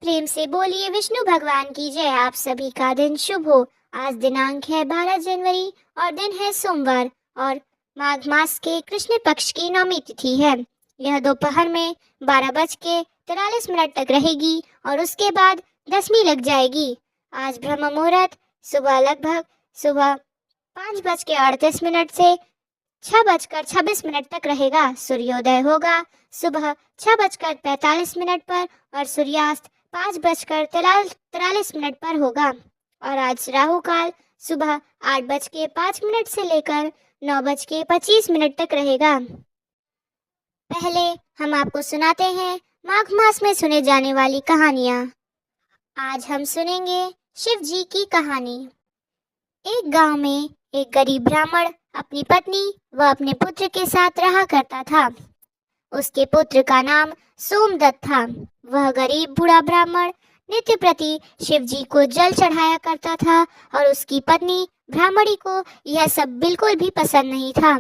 प्रेम से बोलिए विष्णु भगवान की जय। आप सभी का दिन शुभ हो। आज दिनांक है 12 जनवरी और दिन है सोमवार और माघ मास के कृष्ण पक्ष की नौमी तिथि है। यह दोपहर में 12:43 तक रहेगी और उसके बाद दसवीं लग जाएगी। आज ब्रह्म मुहूर्त सुबह लगभग सुबह 5:38 से 6:26 तक रहेगा। सूर्योदय होगा सुबह 6:45 पर और सूर्यास्त 5:43 पर होगा। और आज राहु काल सुबह 8:05 से लेकर 9:25 तक रहेगा। पहले हम आपको सुनाते हैं माघ मास में सुने जाने वाली कहानियां। आज हम सुनेंगे शिव जी की कहानी। एक गांव में एक गरीब ब्राह्मण अपनी पत्नी व अपने पुत्र के साथ रहा करता था। उसके पुत्र का नाम सोमदत्त था। वह गरीब बूढ़ा ब्राह्मण नित्य प्रति शिव जी को जल चढ़ाया करता था और उसकी पत्नी ब्राह्मणी को यह सब बिल्कुल भी पसंद नहीं था।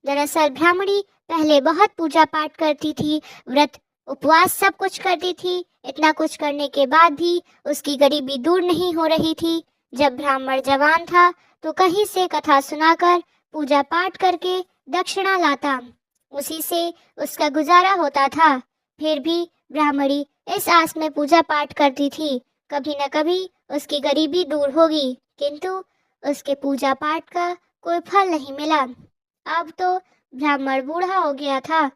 दरअसल ब्राह्मणी पहले बहुत पूजा पाठ करती थी, व्रत उपवास सब कुछ करती थी। इतना कुछ करने के बाद भी उसकी गरीबी दूर नहीं हो रही थी। जब ब्राह्मण जवान था तो कहीं से कथा सुनाकर पूजा पाठ करके दक्षिणा लाता, उसी से उसका गुजारा होता था। फिर भी ब्राह्मणी इस आस में पूजा पाठ करती थी, कभी न कभी उसकी गरीबी दूर होगी, किंतु उसके पूजा पाठ का कोई फल नहीं मिला। अब तो ब्राह्मण बूढ़ा हो गया था,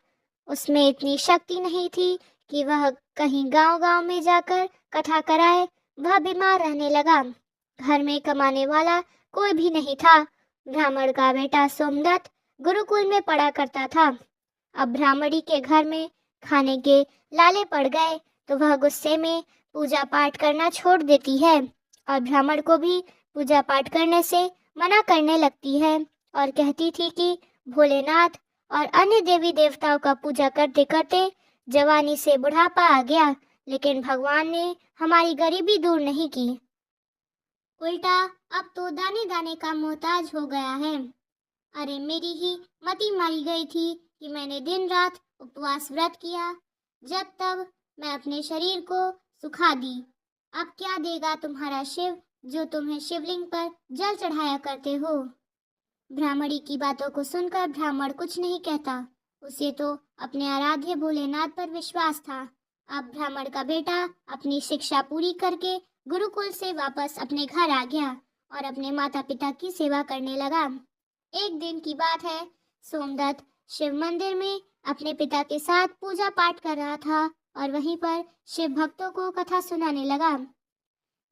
उसमें इतनी शक्ति नहीं थी कि वह कहीं गांव-गांव में जाकर कथा कराए। वह बीमार रहने लगा। घर में कमाने वाला कोई भी नहीं था। ब्राह्मण का बेटा सोमदत्त गुरुकुल में पढ़ा करता था। अब ब्राह्मणी के घर में खाने के लाले पड़ गए तो वह गुस्से में पूजा पाठ करना छोड़ देती है और ब्राह्मण को भी पूजा पाठ करने से मना करने लगती है और कहती थी कि भोलेनाथ और अन्य देवी देवताओं का पूजा करते करते जवानी से बुढ़ापा आ गया, लेकिन भगवान ने हमारी गरीबी दूर नहीं की, उल्टा अब तो दाने दाने का मोहताज हो गया है। अरे मेरी ही मति मारी गई थी कि मैंने दिन रात उपवास व्रत किया, जब तब मैं अपने शरीर को सुखा दी। अब क्या देगा तुम्हारा शिव जो तुम्हें शिवलिंग पर जल चढ़ाया करते हो। ब्राह्मणी की बातों को सुनकर ब्राह्मण कुछ नहीं कहता। उसे तो अपने आराध्य भोलेनाथ पर विश्वास था। अब ब्राह्मण का बेटा अपनी शिक्षा पूरी करके गुरुकुल से वापस अपने घर आ गया और अपने माता पिता की सेवा करने लगा। एक दिन की बात है, सोमदत्त शिव मंदिर में अपने पिता के साथ पूजा पाठ कर रहा था और वहीं पर शिव भक्तों को कथा सुनाने लगा।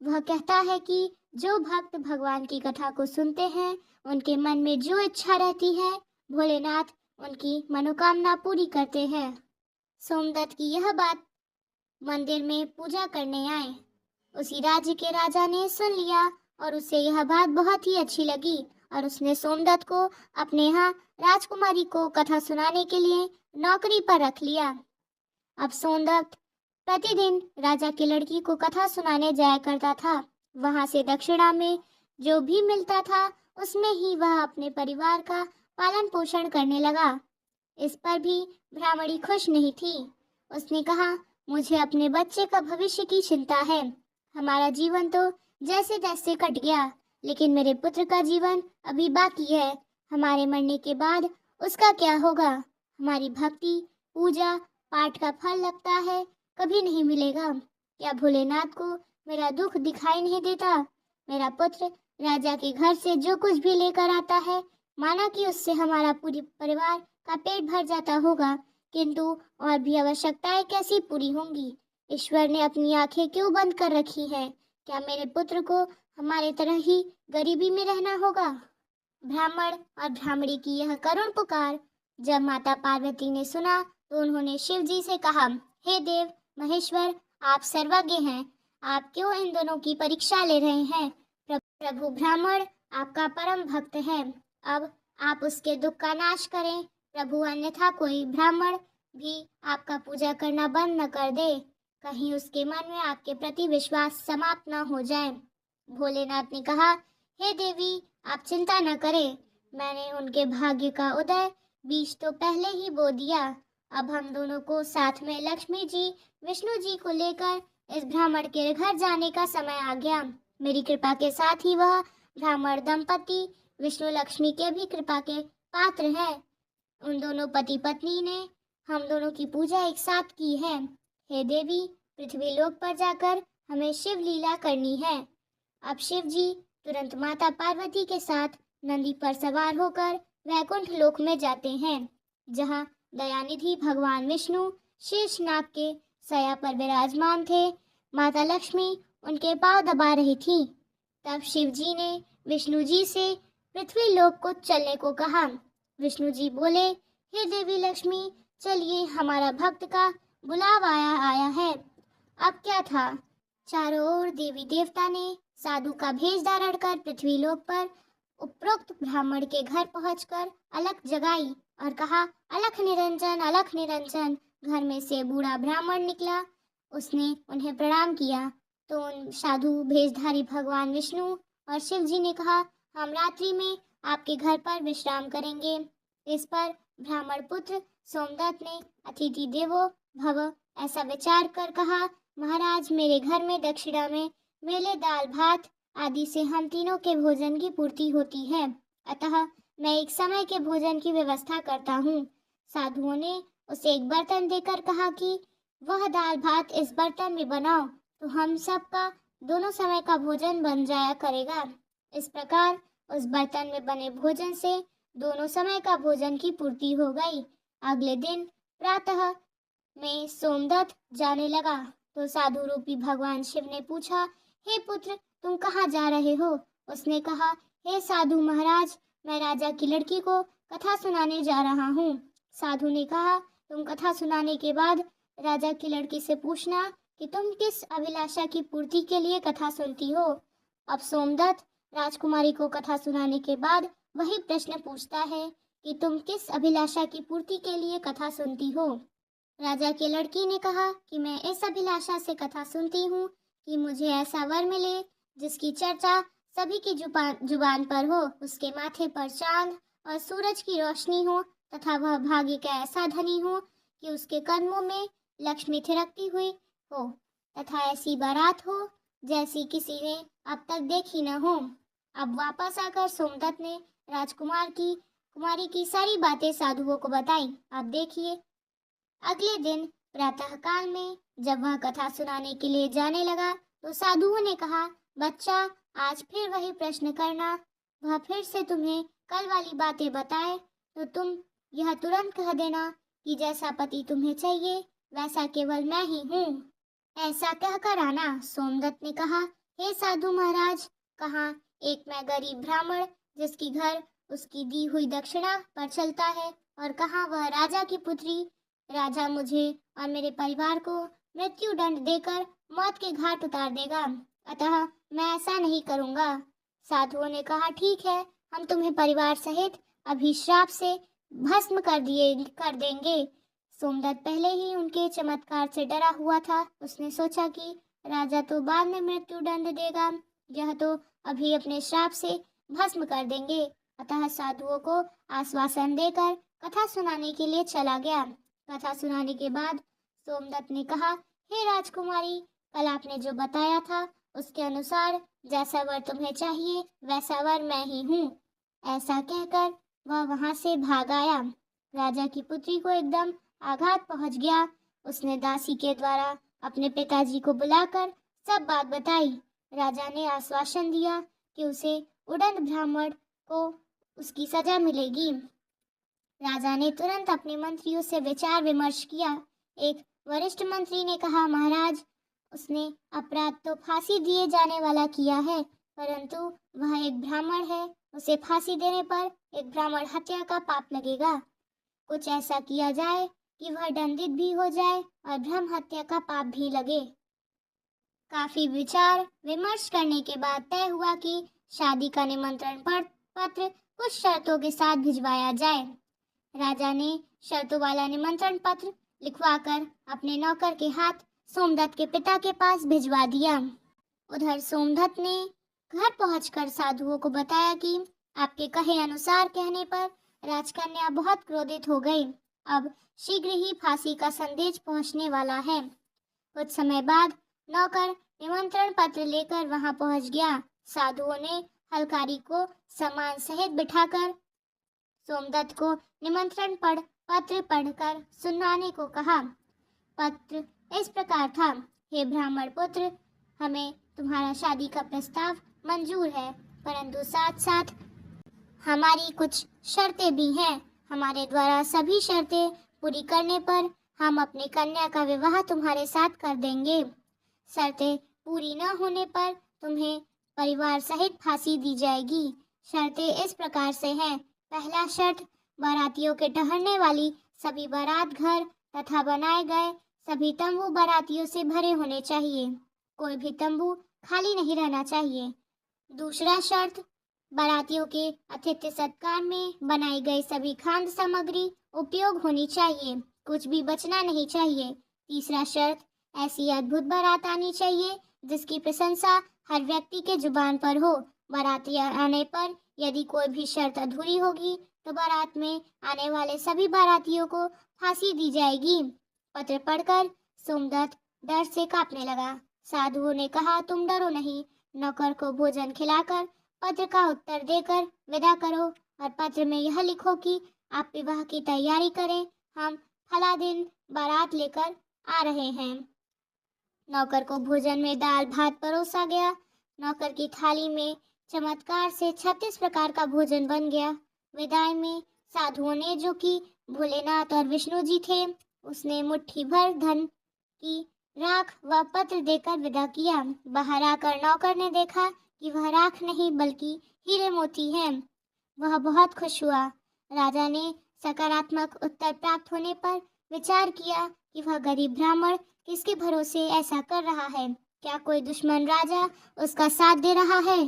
वह कहता है कि जो भक्त भगवान की कथा को सुनते हैं, उनके मन में जो इच्छा रहती है, भोलेनाथ उनकी मनोकामना पूरी करते हैं। सोमदत्त की यह बात मंदिर में पूजा करने आए उसी राज्य के राजा ने सुन लिया और उसे यह बात बहुत ही अच्छी लगी और उसने सोमदत्त को अपने यहाँ राजकुमारी को कथा सुनाने के लिए नौकरी पर रख लिया। अब सोमदत्त प्रतिदिन राजा की लड़की को कथा सुनाने जाया करता था। वहां से दक्षिणा में जो भी मिलता था उसमें ही वह अपने परिवार का पालन पोषण करने लगा। इस पर भी ब्राह्मणी खुश नहीं थी। उसने कहा, मुझे अपने बच्चे का भविष्य की चिंता है। हमारा जीवन तो जैसे तैसे कट गया, लेकिन मेरे पुत्र का जीवन अभी बाकी है। हमारे मरने के बाद उसका क्या होगा। हमारी भक्ति पूजा पाठ का फल लगता है कभी नहीं मिलेगा। क्या भोलेनाथ को मेरा दुख दिखाई नहीं देता। मेरा पुत्र राजा के घर से जो कुछ भी लेकर आता है, माना कि उससे हमारा पूरी परिवार का पेट भर जाता होगा, किंतु और भी आवश्यकताएं कैसी पूरी होंगी। ईश्वर ने अपनी आंखें क्यों बंद कर रखी हैं। क्या मेरे पुत्र को हमारे तरह ही गरीबी में रहना होगा। ब्राह्मण और ब्राह्मणी की यह करुण पुकार जब माता पार्वती ने सुना तो उन्होंने शिव जी से कहा, हे देव महेश्वर, आप सर्वज्ञ हैं, आप क्यों इन दोनों की परीक्षा ले रहे हैं। प्रभु ब्राह्मण आपका परम भक्त है, अब आप उसके दुख का नाश करें प्रभु, अन्यथा कोई ब्राह्मण भी आपका पूजा करना बंद न कर दे, कहीं उसके मन में आपके प्रति विश्वास समाप्त न हो जाए। भोलेनाथ ने कहा, हे देवी आप चिंता न करें, मैंने उनके भाग्य का उदय बीज तो पहले ही बो दिया। अब हम दोनों को साथ में लक्ष्मी जी विष्णु जी को लेकर इस ब्राह्मण के घर जाने का समय आ गया। मेरी कृपा के साथ ही वह ब्राह्मण दंपति विष्णु लक्ष्मी के भी कृपा के पात्र है। उन दोनों पति पत्नी ने हम दोनों की पूजा एक साथ की है। हे देवी, पृथ्वी लोक पर जाकर हमें शिव लीला करनी है। अब शिव जी तुरंत माता पार्वती के साथ नंदी पर सवार होकर वैकुंठ लोक में जाते हैं, जहाँ दयानिधि भगवान विष्णु शेषनाग के सया पर विराजमान थे। माता लक्ष्मी उनके पांव दबा रही थी। तब शिव जी ने विष्णु जी से पृथ्वी लोक को चलने को कहा। विष्णु जी बोले, हे देवी लक्ष्मी, चलिए, हमारा भक्त का बुलावा आया है। अब क्या था, चारों ओर देवी देवता ने साधु का भेष धारण कर पृथ्वी लोक पर उपरोक्त ब्राह्मण के घर पहुंचकर अलख जगाई और कहा, अलख निरंजन, अलख निरंजन। घर में से बूढ़ा ब्राह्मण निकला। उसने उन्हें प्रणाम किया तो उन साधु भेषधारी भगवान विष्णु और शिव जी ने कहा, हम रात्रि में आपके घर पर विश्राम करेंगे। इस पर ब्राह्मण पुत्र सोमदत्त ने अतिथि देवो भव ऐसा विचार कर कहा, महाराज, मेरे घर में दक्षिणा में मेले दाल भात आदि से हम तीनों के भोजन की पूर्ति होती है, अतः मैं एक समय के भोजन की व्यवस्था करता हूँ। साधुओं ने उसे एक बर्तन देकर कहा कि वह दाल भात इस बर्तन में बनाओ तो हम सबका दोनों समय का भोजन बन जाया करेगा। इस प्रकार उस बर्तन में बने भोजन से दोनों समय का भोजन की पूर्ति हो गई। अगले दिन प्रातः में सोमदत्त जाने लगा तो साधु रूपी भगवान शिव ने पूछा, हे पुत्र, तुम कहाँ जा रहे हो? उसने कहा, हे साधु महाराज, मैं राजा की लड़की को कथा सुनाने जा रहा हूँ। साधु ने कहा, तुम कथा सुनाने के बाद राजा की लड़की से पूछना कि तुम किस अभिलाषा की पूर्ति के लिए कथा सुनती हो। अब सोमदत्त राजकुमारी को कथा सुनाने के बाद वही प्रश्न पूछता है कि तुम किस अभिलाषा की पूर्ति के लिए कथा सुनती हो। राजा की लड़की ने कहा कि मैं इस अभिलाषा से कथा सुनती हूँ कि मुझे ऐसा वर मिले जिसकी चर्चा सभी की जुबान पर हो, उसके माथे पर चांद और सूरज की रोशनी हो तथा वह भाग्य का ऐसा धनी हो कि उसके कदमों में लक्ष्मी थिरकती हुई हो तथा ऐसी बारात हो जैसी किसी ने अब तक देखी न हो। अब वापस आकर सोमदत्त ने कुमारी की सारी बातें साधुओं को बताई। अब देखिए, अगले दिन प्रातः काल में जब वह कथा सुनाने के लिए जाने लगा तो साधुओं ने कहा, बच्चा, आज फिर वही प्रश्न करना। वह फिर से तुम्हें कल वाली बातें बताए तो तुम यह तुरंत कह देना कि जैसा पति तुम्हें चाहिए वैसा केवल मैं ही हूँ। ऐसा कहकर आना। सोमदत्त ने कहा, हे साधु महाराज, कहाँ एक मैं गरीब ब्राह्मण जिसकी घर उसकी दी हुई दक्षिणा पर चलता है, और कहाँ वह राजा की पुत्री। राजा मुझे और मेरे परिवार को मृत्यु दंड देकर मौत के घाट उतार देगा, अतः मैं ऐसा नहीं करूँगा। साधुओं ने कहा, ठीक है, हम तुम्हें परिवार सहित अभिश्राप से भस्म कर देंगे। सोमदत्त पहले ही उनके चमत्कार से डरा हुआ था। उसने सोचा कि राजा तो बाद में मृत्यु दंड देगा, यह तो अभी अपने श्राप से भस्म कर देंगे। अतः साधुओं को आश्वासन देकर कथा सुनाने के लिए चला गया। कथा सुनाने के बाद सोमदत्त ने कहा, हे राजकुमारी, कल आपने जो बताया था उसके अनुसार जैसा वर तुम्हें चाहिए वैसा वर मैं ही हूँ। ऐसा कहकर वह वहां से भाग आया। राजा की पुत्री को एकदम आघात पहुंच गया। उसने दासी के द्वारा अपने पिताजी को बुलाकर सब बात बताई। राजा ने आश्वासन दिया कि उसे उड़न ब्राह्मण को उसकी सजा मिलेगी। राजा ने तुरंत अपने मंत्रियों से विचार विमर्श किया। एक वरिष्ठ मंत्री ने कहा, महाराज, उसने अपराध तो फांसी दिए जाने वाला किया है, परंतु वह एक ब्राह्मण है, उसे फांसी देने पर एक ब्राह्मण हत्या का पाप लगेगा। कुछ ऐसा किया जाए कि वह दंडित भी हो जाए और ब्रह्म हत्या का पाप भी लगे। काफी विचार विमर्श करने के बाद तय हुआ कि शादी का निमंत्रण पत्र कुछ शर्तों के साथ भिजवाया जाए। राजा ने शर्तों वाला निमंत्रण पत्र लिखवाकर अपने नौकर के हाथ सोमदत्त के पिता के पास भिजवा दिया। उधर सोमदत्त ने घर पहुंचकर साधुओं को बताया कि आपके कहे अनुसार कहने पर राजकन्या बहुत क्रोधित हो गई। अब शीघ्र ही फांसी का संदेश पहुंचने वाला है। कुछ समय बाद नौकर निमंत्रण पत्र लेकर वहां पहुंच गया। साधुओं ने हलकारी को सम्मान सहित बिठाकर सोमदत्त को निमंत्रण पत्र पढ़कर सुनाने को कहा। पत्र इस प्रकार था। हे ब्राह्मण पुत्र, हमें तुम्हारा शादी का प्रस्ताव मंजूर है, परंतु साथ साथ हमारी कुछ शर्तें भी हैं। हमारे द्वारा सभी शर्तें पूरी करने पर हम अपनी कन्या का विवाह तुम्हारे साथ कर देंगे। शर्तें पूरी न होने पर तुम्हें परिवार सहित फांसी दी जाएगी। शर्तें इस प्रकार से हैं। पहला शर्त, बारातियों के ठहरने वाली सभी बारात घर तथा बनाए गए सभी तंबू बारातियों से भरे होने चाहिए। कोई भी तंबू खाली नहीं रहना चाहिए। दूसरा शर्त, बारातियों के आतिथ्य सत्कार में बनाई गई सभी खाद्य सामग्री उपयोग होनी चाहिए, कुछ भी बचना नहीं चाहिए। तीसरा शर्त, ऐसी अद्भुत बारात आनी चाहिए जिसकी प्रशंसा हर व्यक्ति के जुबान पर हो। बाराती आने पर यदि कोई भी शर्त अधूरी होगी तो बारात में आने वाले सभी बारातियों को फांसी दी जाएगी। पत्र पढ़कर सोमदत्त डर से कांपने लगा। साधुओं ने कहा, तुम डरो नहीं। नौकर को भोजन खिलाकर पत्र का उत्तर देकर विदा करो और पत्र में यह लिखो कि आप विवाह की तैयारी करें, हम फला दिन बारात लेकर आ रहे हैं। नौकर को भोजन में दाल भात परोसा गया। नौकर की थाली में चमत्कार से 36 प्रकार का भोजन बन गया। विदाई में साधुओं ने, जो कि भोलेनाथ और विष्णु जी थे, उसने मुट्ठी भर धन की राख व पत्र देकर विदा किया। बाहर आकर नौकर ने देखा कि वह राख नहीं बल्कि हीरे मोती हैं। वह बहुत खुश हुआ। राजा ने सकारात्मक उत्तर प्राप्त होने पर विचार किया कि वह गरीब ब्राह्मण किसके भरोसे ऐसा कर रहा है। क्या कोई दुश्मन राजा उसका साथ दे रहा है?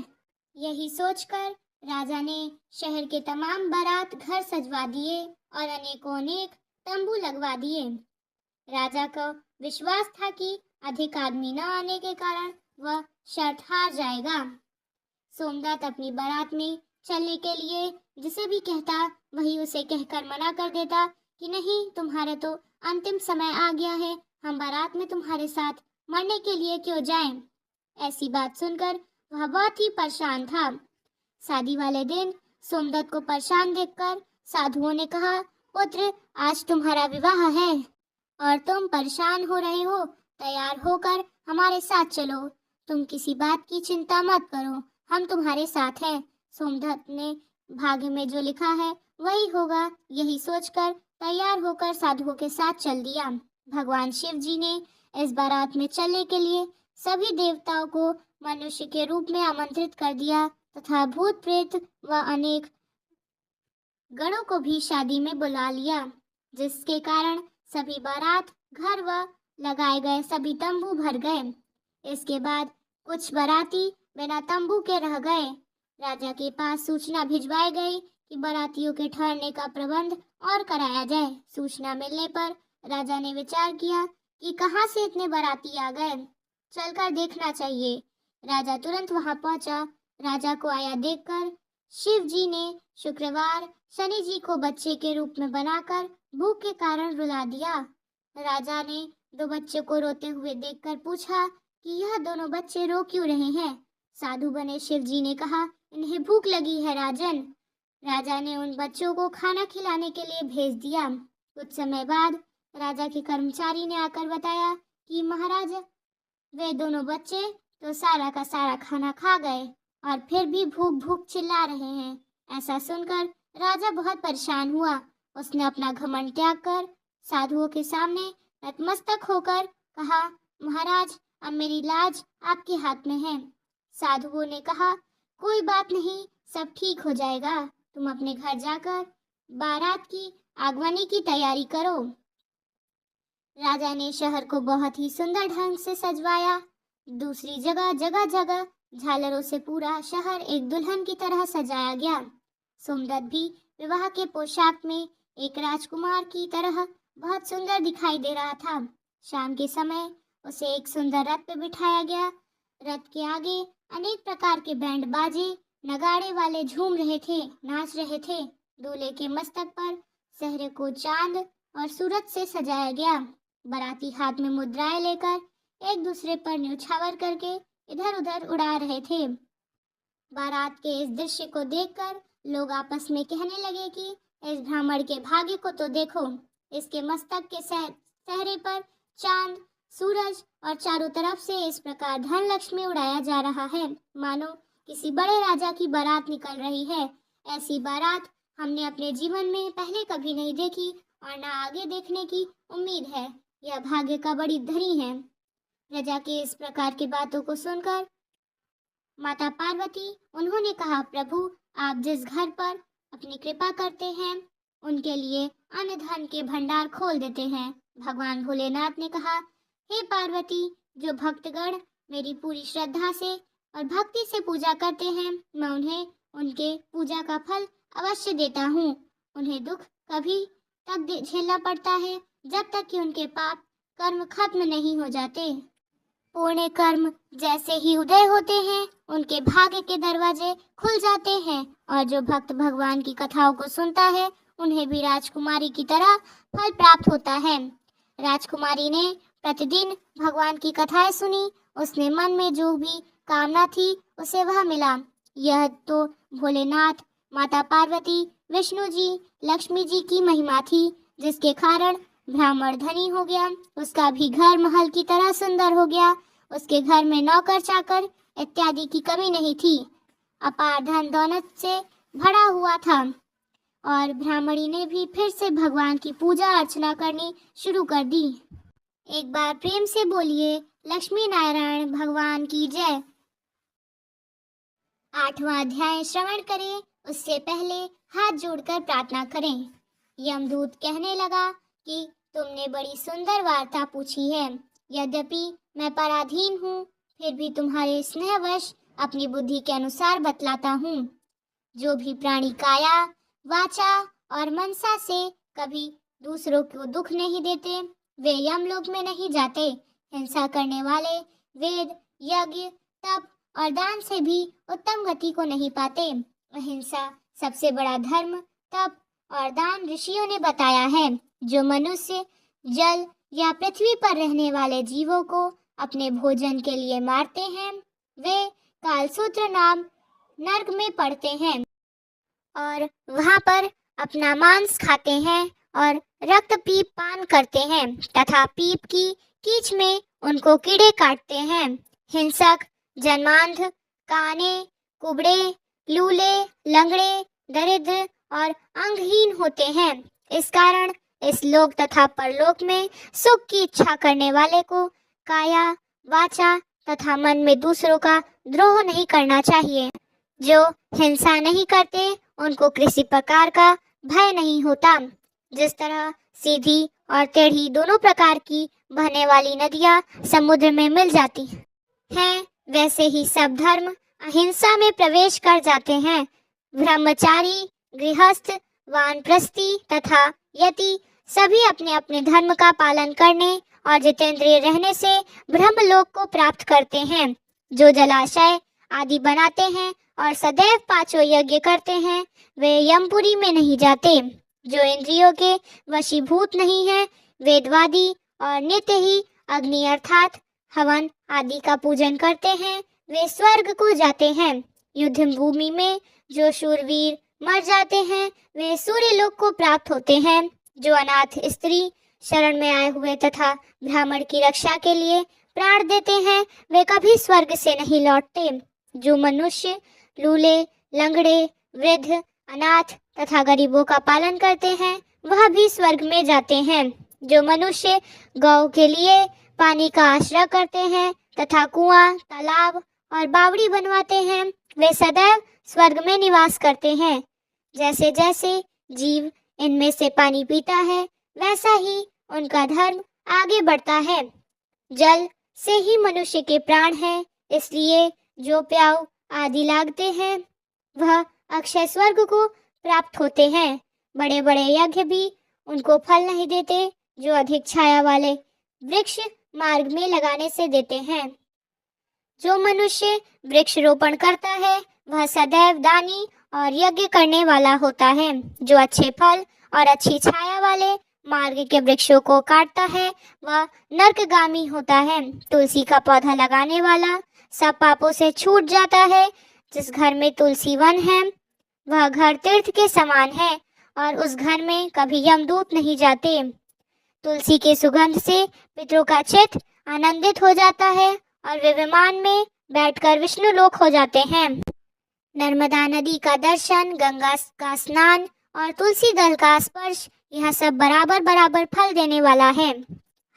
यही सोचकर राजा ने शहर के तमाम बारात घर सजवा दिए और अनेक तंबू लगवा दिए। राजा को विश्वास था कि अधिक आदमी न आने के कारण वह शर्त हार जाएगा। सोमदत्त अपनी बारात में चलने के लिए जिसे भी कहता वही उसे कहकर मना कर देता कि नहीं, तुम्हारा तो अंतिम समय आ गया है, हम बारात में तुम्हारे साथ मरने के लिए क्यों जाएं? ऐसी बात सुनकर वह बहुत ही परेशान था। शादी वाले दिन सोमदत्त को परेशान देखकर साधुओं ने कहा, पुत्र, आज तुम्हारा विवाह है और तुम परेशान हो रहे हो। तैयार होकर हमारे साथ चलो। तुम किसी बात की चिंता मत करो, हम तुम्हारे साथ हैं। सोमदत्त ने भाग्य में जो लिखा है वही होगा, यही सोचकर तैयार होकर साधुओं के साथ चल दिया। भगवान शिव जी ने इस बारात में चलने के लिए सभी देवताओं को मनुष्य के रूप में आमंत्रित कर दिया तथा भूत प्रेत व अनेक गणों को भी शादी में बुला लिया, जिसके कारण सभी बारात घर व लगाए गए सभी तंबू भर गए। इसके बाद कुछ बाराती बिना तंबू के रह गए। राजा के पास सूचना भिजवाई गई कि बारातियों के ठहरने का प्रबंध और कराया जाए। सूचना मिलने पर राजा ने विचार किया कि कहां से इतने बाराती आ गए, चलकर देखना चाहिए। राजा तुरंत वहां पहुंचा। राजा को आया देखकर शिव जी ने शुक्रवार शनि जी को बच्चे के रूप में बनाकर भूख के कारण रुला दिया। राजा ने दो बच्चों को रोते हुए देखकर पूछा कि यह दोनों बच्चे रो क्यों रहे हैं? साधु बने शिव जी ने कहा, इन्हें भूख लगी है राजन। राजा ने उन बच्चों को खाना खिलाने के लिए भेज दिया। कुछ समय बाद राजा के कर्मचारी ने आकर बताया कि महाराज, वे दोनों बच्चे तो सारा का सारा खाना खा गए और फिर भी भूख भूख चिल्ला रहे हैं। ऐसा सुनकर राजा बहुत परेशान हुआ। उसने अपना घमंड त्याग कर साधुओं के सामने नतमस्तक होकर कहा, महाराज, अब मेरी लाज आपके हाथ में है। साधुओं ने कहा, कोई बात नहीं, सब ठीक हो जाएगा। तुम अपने घर जाकर बारात की आगमनी की तैयारी करो। राजा ने शहर को बहुत ही सुंदर ढंग से सजवाया। दूसरी जगह जगह जगह झालरों से पूरा शहर एक दुल्हन की तरह सजाया गया। सोमदत्त भी विवाह के पोशाक में एक राजकुमार की तरह बहुत सुंदर दिखाई दे रहा था। शाम के समय उसे एक सुंदर रथ पे बिठाया गया। रथ के आगे अनेक प्रकार के बैंड बाजे नगाड़े वाले झूम रहे थे, नाच रहे थे। दूल्हे के मस्तक पर सेहरे को चांद और सूरज से सजाया गया। बाराती हाथ में मुद्राएं लेकर एक दूसरे पर न्यौछावर करके इधर उधर उड़ा रहे थे। बारात के इस दृश्य को देखकर लोग आपस में कहने लगे कि इस ब्राह्मण के भाग्य को तो देखो, इसके मस्तक के चेहरे पर चांद, सूरज और चारों तरफ से इस प्रकार धन लक्ष्मी उड़ाया जा रहा है मानो किसी बड़े राजा की बारात निकल रही है। ऐसी बारात हमने अपने जीवन में पहले कभी नहीं देखी और न आगे देखने की उम्मीद है। यह भाग्य का बड़ी धनी है। प्रजा के इस प्रकार की बातों को सुनकर माता पार्वती उन्होंने कहा, प्रभु आप जिस घर पर अपनी कृपा करते हैं उनके लिए अन्न धन के भंडार खोल देते हैं। भगवान भोलेनाथ ने कहा, हे पार्वती, जो भक्तगण मेरी पूरी श्रद्धा से और भक्ति से पूजा करते हैं मैं उन्हें उनके पूजा का फल अवश्य देता हूँ। उन्हें दुख कभी तक झेलना पड़ता है जब तक कि उनके पाप कर्म खत्म नहीं हो जाते। पुण्य कर्म जैसे ही उदय होते हैं उनके भाग्य के दरवाजे खुल जाते हैं और जो भक्त भगवान की कथाओं को सुनता है उन्हें भी राजकुमारी की तरह फल प्राप्त होता है। राजकुमारी ने प्रतिदिन भगवान की कथाएं सुनी। उसने मन में जो भी कामना थी उसे वह मिला। यह तो भोलेनाथ, माता पार्वती, विष्णु जी, लक्ष्मी जी की महिमा थी, जिसके कारण ब्राह्मण धनी हो गया। उसका भी घर महल की तरह सुंदर हो गया। उसके घर में नौकर चाकर इत्यादि की कमी नहीं थी। अपार धन दौलत से भरा हुआ था और ब्राह्मणी ने भी फिर से भगवान की पूजा अर्चना करनी शुरू कर दी। एक बार प्रेम से बोलिए, लक्ष्मी नारायण भगवान की जय। 8वां अध्याय श्रवण करें उससे पहले हाथ जोड़कर प्रार्थना करें। यमदूत कहने लगा कि तुमने बड़ी सुंदर वार्ता पूछी है। यद्यपि मैं पराधीन हूँ फिर भी तुम्हारे स्नेहवश अपनी बुद्धि के अनुसार बतलाता हूँ। जो भी प्राणी काया, वाचा और मनसा से कभी दूसरों को दुख नहीं देते वे यमलोक में नहीं जाते। हिंसा करने वाले वेद, यज्ञ, तप और दान से भी उत्तम गति को नहीं पाते। अहिंसा सबसे बड़ा धर्म, तप और दान ऋषियों ने बताया है। जो मनुष्य जल या पृथ्वी पर रहने वाले जीवों को अपने भोजन के लिए मारते हैं वे कालसूत्र नाम नर्क में पड़ते हैं और वहां पर अपना मांस खाते हैं और रक्त पीप पान करते हैं तथा पीप की कीच में उनको कीड़े काटते हैं। हिंसक, जन्मांध, काने, कुबड़े, लूले, लंगड़े, दरिद्र और अंगहीन होते हैं। इस कारण इस लोक तथा परलोक में सुख की इच्छा करने वाले को काया, वाचा तथा मन में दूसरों का द्रोह नहीं करना चाहिए। जो हिंसा नहीं करते उनको किसी प्रकार का भय नहीं होता। जिस तरह सीधी और टेढ़ी दोनों प्रकार की बहने वाली नदियां समुद्र में मिल जाती हैं, वैसे ही सब धर्म अहिंसा में प्रवेश कर जाते हैं। ब्रह्मचारी, गृहस्थ, वानप्रस्थी तथा यति सभी अपने अपने धर्म का पालन करने और जितेंद्रिय रहने से ब्रह्मलोक को प्राप्त करते हैं। जो जलाशय आदि बनाते हैं और सदैव पांचों यज्ञ करते हैं वे यमपुरी में नहीं जाते। जो इंद्रियों के वशीभूत नहीं है, वेदवादी और नित्य ही अग्नि अर्थात हवन आदि का पूजन करते हैं वे स्वर्ग को जाते हैं। युद्ध भूमि में जो शूरवीर मर जाते हैं वे सूर्य लोक को प्राप्त होते हैं। जो अनाथ स्त्री, शरण में आए हुए तथा ब्राह्मण की रक्षा के लिए प्राण देते हैं वे कभी स्वर्ग से नहीं लौटते। जो मनुष्य लूले, लंगड़े, वृद्ध, अनाथ तथा गरीबों का पालन करते हैं वह भी स्वर्ग में जाते हैं। जो मनुष्य गौ के लिए पानी का आश्रय करते हैं तथा कुआं, तालाब और बावड़ी बनवाते हैं वे सदैव स्वर्ग में निवास करते हैं। जैसे जैसे जीव इनमें से पानी पीता है वैसा ही उनका धर्म आगे बढ़ता है। जल से ही मनुष्य के प्राण है, इसलिए जो प्याऊ आदि लागते हैं वह अक्षय स्वर्ग को प्राप्त होते हैं। बड़े बड़े यज्ञ भी उनको फल नहीं देते जो अधिक छाया वाले वृक्ष मार्ग में लगाने से देते हैं। जो मनुष्य वृक्ष रोपण करता है वह सदैव दानी और यज्ञ करने वाला होता है। जो अच्छे फल और अच्छी छाया वाले मार्ग के वृक्षों को काटता है वह नरकगामी होता है। तुलसी का पौधा लगाने वाला सब पापों से छूट जाता है। जिस घर में तुलसी वन है वह घर तीर्थ के समान है और उस घर में कभी यमदूत नहीं जाते। तुलसी के सुगंध से पितरों का चित्त आनंदित हो जाता है और वे विमान में बैठकर विष्णु लोक हो जाते हैं। नर्मदा नदी का दर्शन, गंगा का स्नान और तुलसी दल का स्पर्श, यह सब बराबर बराबर फल देने वाला है।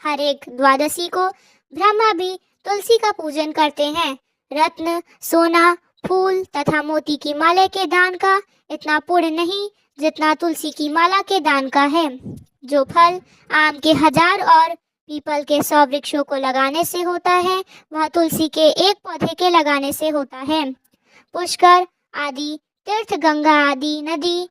हर एक द्वादशी को ब्रह्मा भी तुलसी का पूजन करते हैं। रत्न, सोना, फूल तथा मोती की माला के दान का इतना पुण्य नहीं जितना तुलसी की माला के दान का है। जो फल आम के 1000 और पीपल के 100 वृक्षों को लगाने से होता है वह तुलसी के एक पौधे के लगाने से होता है। पुष्कर आदि तीर्थ, गंगा आदि नदी,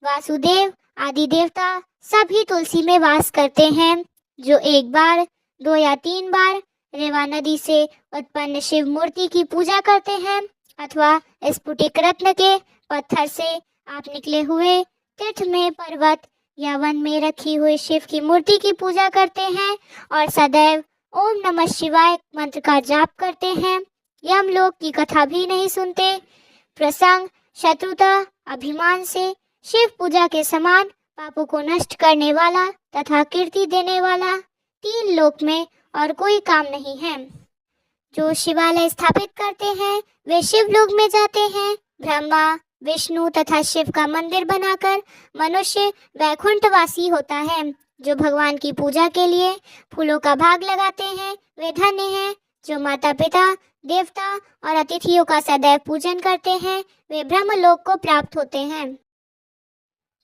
वासुदेव आदि देवता सभी तुलसी में वास करते हैं। जो एक बार, 2 या 3 बार रेवा नदी से उत्पन्न शिव मूर्ति की पूजा करते हैं अथवा स्फुटिक रत्न के पत्थर से आप निकले हुए तीर्थ में, पर्वत या वन में रखी हुई शिव की मूर्ति की पूजा करते हैं और सदैव ओम नमः शिवाय मंत्र का जाप करते हैं, यमलोक की कथा भी नहीं सुनते। प्रसंग, शत्रुता, अभिमान से शिव पूजा के समान पापों को नष्ट करने वाला तथा कीर्ति देने वाला 3 लोक में और कोई काम नहीं है। जो शिवालय स्थापित करते हैं वे शिवलोक में जाते हैं। ब्रह्मा, विष्णु तथा शिव का मंदिर बनाकर मनुष्य वैकुंठवासी होता है। जो भगवान की पूजा के लिए फूलों का भाग लगाते हैं वे धन्य हैं। जो माता पिता, देवता और अतिथियों का सदैव पूजन करते हैं वे ब्रह्मलोक को प्राप्त होते हैं।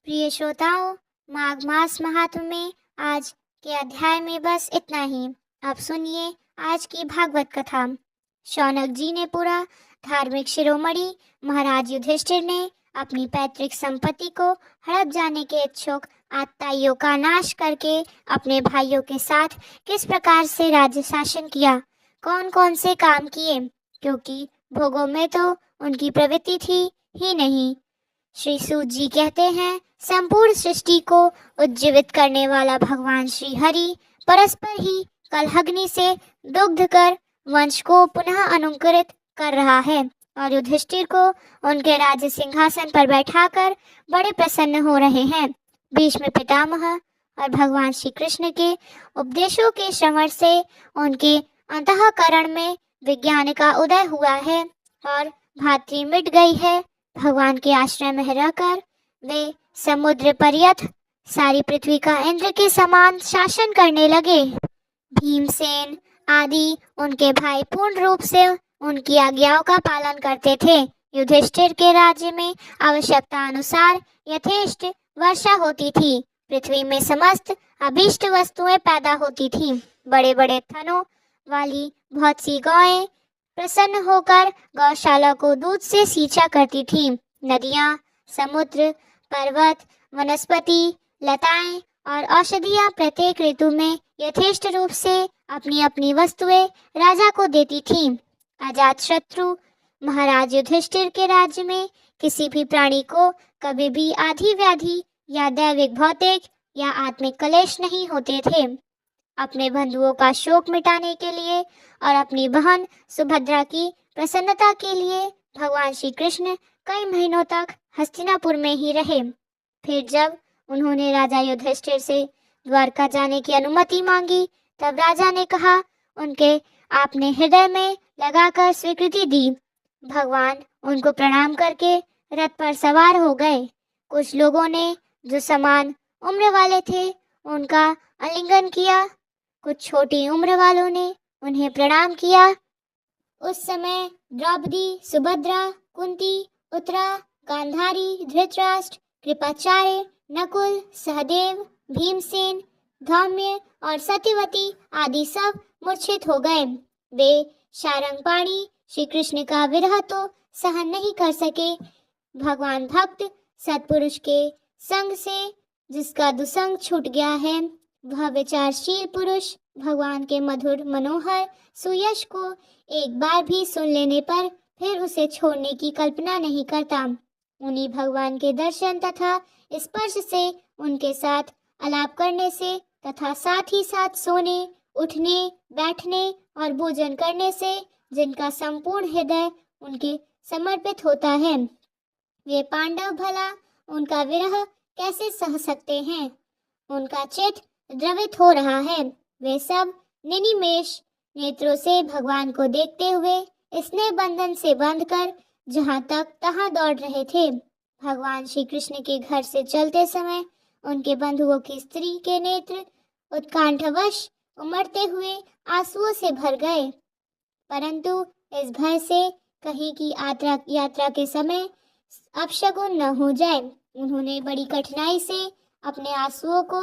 प्रिय श्रोताओं, माघ मास महात्म्य में आज के अध्याय में बस इतना ही। अब सुनिए आज की भागवत कथा। शौनक जी ने पूरा धार्मिक शिरोमणि महाराज युधिष्ठिर ने अपनी पैतृक संपत्ति को हड़प जाने के इच्छुक आताइयों का नाश करके अपने भाइयों के साथ किस प्रकार से राज्य शासन किया, कौन कौन से काम किए, क्योंकि भोगों में तो उनकी प्रवृत्ति थी ही नहीं। श्री सूत जी कहते हैं, संपूर्ण सृष्टि को उज्जीवित करने वाला भगवान श्री हरि परस्पर ही कलहग्नि से दुग्ध कर वंश को पुनः अनुकरित कर रहा है और युधिष्ठिर को उनके राज्य सिंहासन पर बैठाकर बड़े प्रसन्न हो रहे हैं। भीष्म पितामह और भगवान श्री कृष्ण के उपदेशों के श्रवण से उनके अंतःकरण में विज्ञान का उदय हुआ है और भातृ मिट गई है। भगवान के आश्रय में रहकर वे समुद्र पर्यंत सारी पृथ्वी का इंद्र के समान शासन करने लगे। भीमसेन आदि उनके भाई पूर्ण रूप से उनकी आज्ञाओं का पालन करते थे। युधिष्ठिर के राज्य में आवश्यकता अनुसार यथेष्ट वर्षा होती थी। पृथ्वी में समस्त अभीष्ट वस्तुएं पैदा होती थी। बड़े बड़े थनों वाली बहुत सी गौएं प्रसन्न होकर गौशाला को दूध से सींचा करती थी। नदियां, समुद्र, पर्वत, वनस्पति, लताएं और औषधियां प्रत्येक ऋतु में यथेष्ट रूप से अपनी अपनी वस्तुएं राजा को देती थीं। अजातशत्रु महाराज युधिष्ठिर के राज्य में किसी भी प्राणी को कभी भी आधी व्याधि या दैविक, भौतिक या आत्मिक क्लेश नहीं होते थे। अपने बंधुओं का शोक मिटाने के लिए और अपनी बहन सुभद्रा की प्रसन्नता के लिए भगवान श्री कृष्ण कई महीनों तक हस्तिनापुर में ही रहे। फिर जब उन्होंने राजा युधिष्ठिर से द्वारका जाने की अनुमति मांगी तब राजा ने कहा उनके आपने हृदय में लगाकर स्वीकृति दी। भगवान उनको प्रणाम करके रथ पर सवार हो गए। कुछ लोगों ने जो समान उम्र वाले थे उनका आलिंगन किया, कुछ छोटी उम्र वालों ने उन्हें प्रणाम किया। उस समय द्रौपदी, सुभद्रा, कुंती, उत्तरा, गांधारी, धृतराष्ट्र, कृपाचार्य, नकुल, सहदेव, भीमसेन, धौम्य और सत्यवती आदि सब मूर्छित हो गए। वे शारंगपाणी श्री कृष्ण का विरह तो सहन नहीं कर सके। भगवान भक्त सत्पुरुष के संग से जिसका दुसंग छूट गया है वह विचारशील पुरुष भगवान के मधुर मनोहर सुयश को एक बार भी सुन लेने पर फिर उसे छोड़ने की कल्पना नहीं करता। उन्हीं भगवान के दर्शन तथा स्पर्श से उनके साथ आलाप करने से तथा साथ ही साथ सोने, उठने, बैठने और भोजन करने से जिनका संपूर्ण हृदय उनके समर्पित होता है, वे पांडव भला उनका विरह कैसे सह सकते हैं। उनका चित्त द्रवित हो रहा है। वे सब निनिमेष नेत्रों से भगवान को देखते हुए स्नेह बंधन से बंधकर जहाँ तक तहाँ दौड़ रहे थे। भगवान श्री कृष्ण के घर से चलते समय उनके बंधुओं की स्त्री के नेत्र उत्कंठावश उमड़ते हुए आंसुओं से भर गए, परंतु इस भय से कहीं की यात्रा के समय अपशगुन न हो जाए, उन्होंने बड़ी कठिनाई से अपने आंसुओं को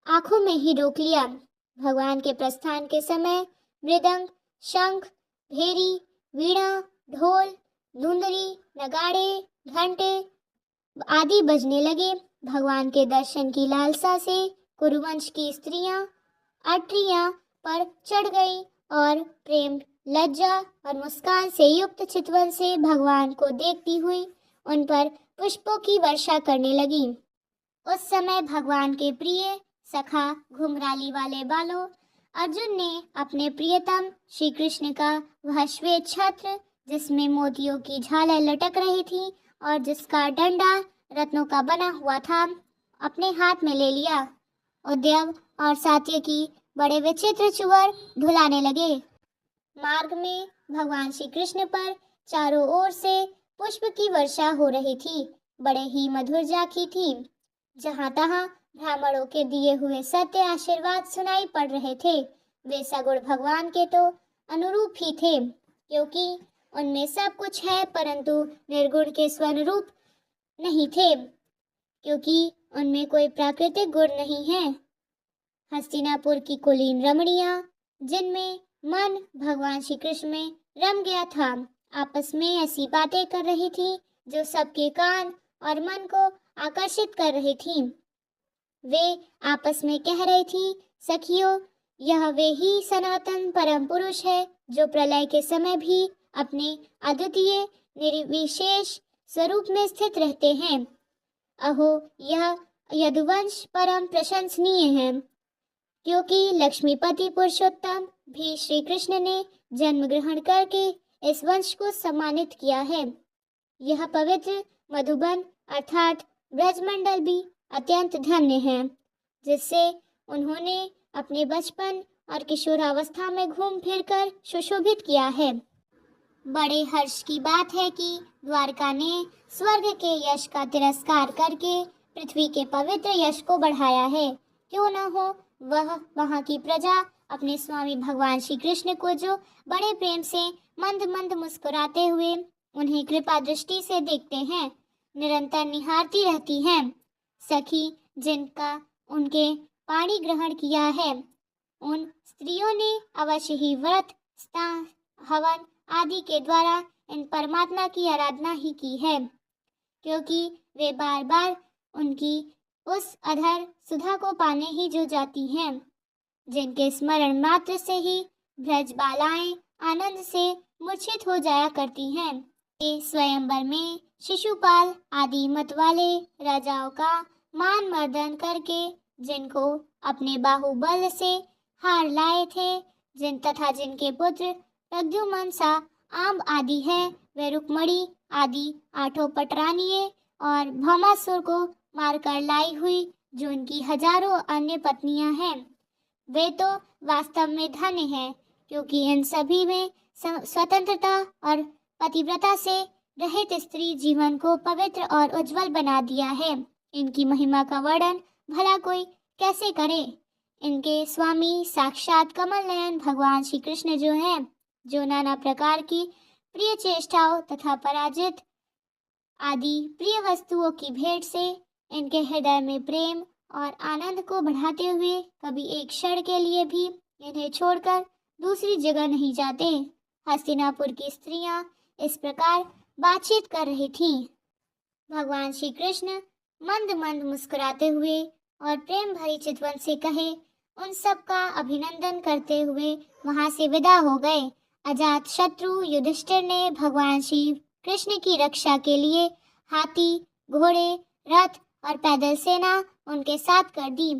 आंखों में ही रोक लिया। भगवान के प्रस्थान के समय मृदंग, शंख, भेरी, वीणा, ढोल, धुंधरी, नगाड़े, घंटे आदि बजने लगे। भगवान के दर्शन की लालसा से कुरुवंश की स्त्रियां अट्रियां पर चढ़ गई और प्रेम, लज्जा और मुस्कान से युक्त चितवन से भगवान को देखती हुई उन पर पुष्पों की वर्षा करने लगी। उस समय भगवान के प्रिय सखा घुंघराली वाले बालों अर्जुन ने अपने प्रियतम श्री कृष्ण का वह श्वेत छत्र जिसमें मोतियों की झालर लटक रही थी और जिसका डंडा रत्नों का बना हुआ था, अपने हाथ में ले लिया। उद्यव और सात्यकी बड़े विचित्र चुवर ढुलाने लगे। मार्ग में भगवान श्री कृष्ण पर चारों ओर से पुष्प की वर्षा हो रही थी, बड़े ही मधुर जाकी थी। जहाँ तहाँ ब्राह्मणों के दिए हुए सत्य आशीर्वाद सुनाई पड़ रहे थे। वे सगुण भगवान के तो अनुरूप ही थे, क्योंकि उनमें सब कुछ है, परंतु निर्गुण के स्वरूप नहीं थे, क्योंकि उनमें कोई प्राकृतिक गुण नहीं है। हस्तिनापुर की कुलीन रमणियां, जिनमें मन भगवान श्री कृष्ण में रम गया था, आपस में ऐसी बातें कर रही थी जो सबके कान और मन को आकर्षित कर रही थी। वे आपस में कह रही थी, सखियों, यह वे ही सनातन परम पुरुष है जो प्रलय के समय भी अपने अद्वितीय निर्विशेष स्वरूप में स्थित रहते हैं। अहो, यह यदुवंश परम प्रशंसनीय है, क्योंकि लक्ष्मीपति पुरुषोत्तम भी श्री कृष्ण ने जन्म ग्रहण करके इस वंश को सम्मानित किया है। यह पवित्र मधुबन अर्थात ब्रजमंडल भी अत्यंत धन्य है, जिससे उन्होंने अपने बचपन और किशोरावस्था में घूम फिर कर सुशोभित किया है। बड़े हर्ष की बात है कि द्वारका ने स्वर्ग के यश का तिरस्कार करके पृथ्वी के पवित्र यश को बढ़ाया है। क्यों न हो, वह वहाँ की प्रजा अपने स्वामी भगवान श्री कृष्ण को जो बड़े प्रेम से मंद मंद मुस्कुराते हुए उन्हें कृपा दृष्टि से देखते हैं, निरंतर निहारती रहती हैं। सखी, जिनका उनके पाणी ग्रहण किया है, उन स्त्रियों ने अवश्य ही व्रत, स्नान, हवन आदि के द्वारा इन परमात्मा की आराधना ही की है, क्योंकि वे बार बार उनकी उस अधर सुधा को पाने ही जो जाती हैं, जिनके स्मरण मात्र से ही ब्रज बालाएं आनंद से मूर्छित हो जाया करती हैं। ये स्वयंवर में शिशुपाल आदि मत वाले राजाओं का मान मर्दन करके जिनको अपने बाहुबल से हार लाए थे, जिनके पुत्र प्रद्युम्न सा आम आदि है, वे रुक्मणी आदि 8 पटरानिये और भौमासुर को मारकर लाई हुई जो उनकी हजारों अन्य पत्नियां हैं, वे तो वास्तव में धन्य हैं, क्योंकि इन सभी में स्वतंत्रता और पतिव्रता से रहित स्त्री जीवन को पवित्र और उज्जवल बना दिया है। इनकी महिमा का वर्णन भला कोई कैसे करे। इनके स्वामी साक्षात कमल नयन भगवान श्री कृष्ण जो हैं, जो नाना प्रकार की प्रिय चेष्टाओं तथा पराजित आदि प्रिय वस्तुओं की भेंट से इनके हृदय में प्रेम और आनंद को बढ़ाते हुए कभी एक क्षण के लिए भी इन्हें छोड़कर दूसरी जगह नहीं जाते। हस्तिनापुर की स्त्रियां इस प्रकार बातचीत कर रही थीं। भगवान श्री कृष्ण मंद मंद मुस्कुराते हुए और प्रेम भरी चितवन से कहे, उन सब का अभिनंदन करते हुए वहां से विदा हो गए। अजात शत्रु युधिष्ठिर ने भगवान श्री कृष्ण की रक्षा के लिए हाथी, घोड़े, रथ और पैदल सेना उनके साथ कर दी।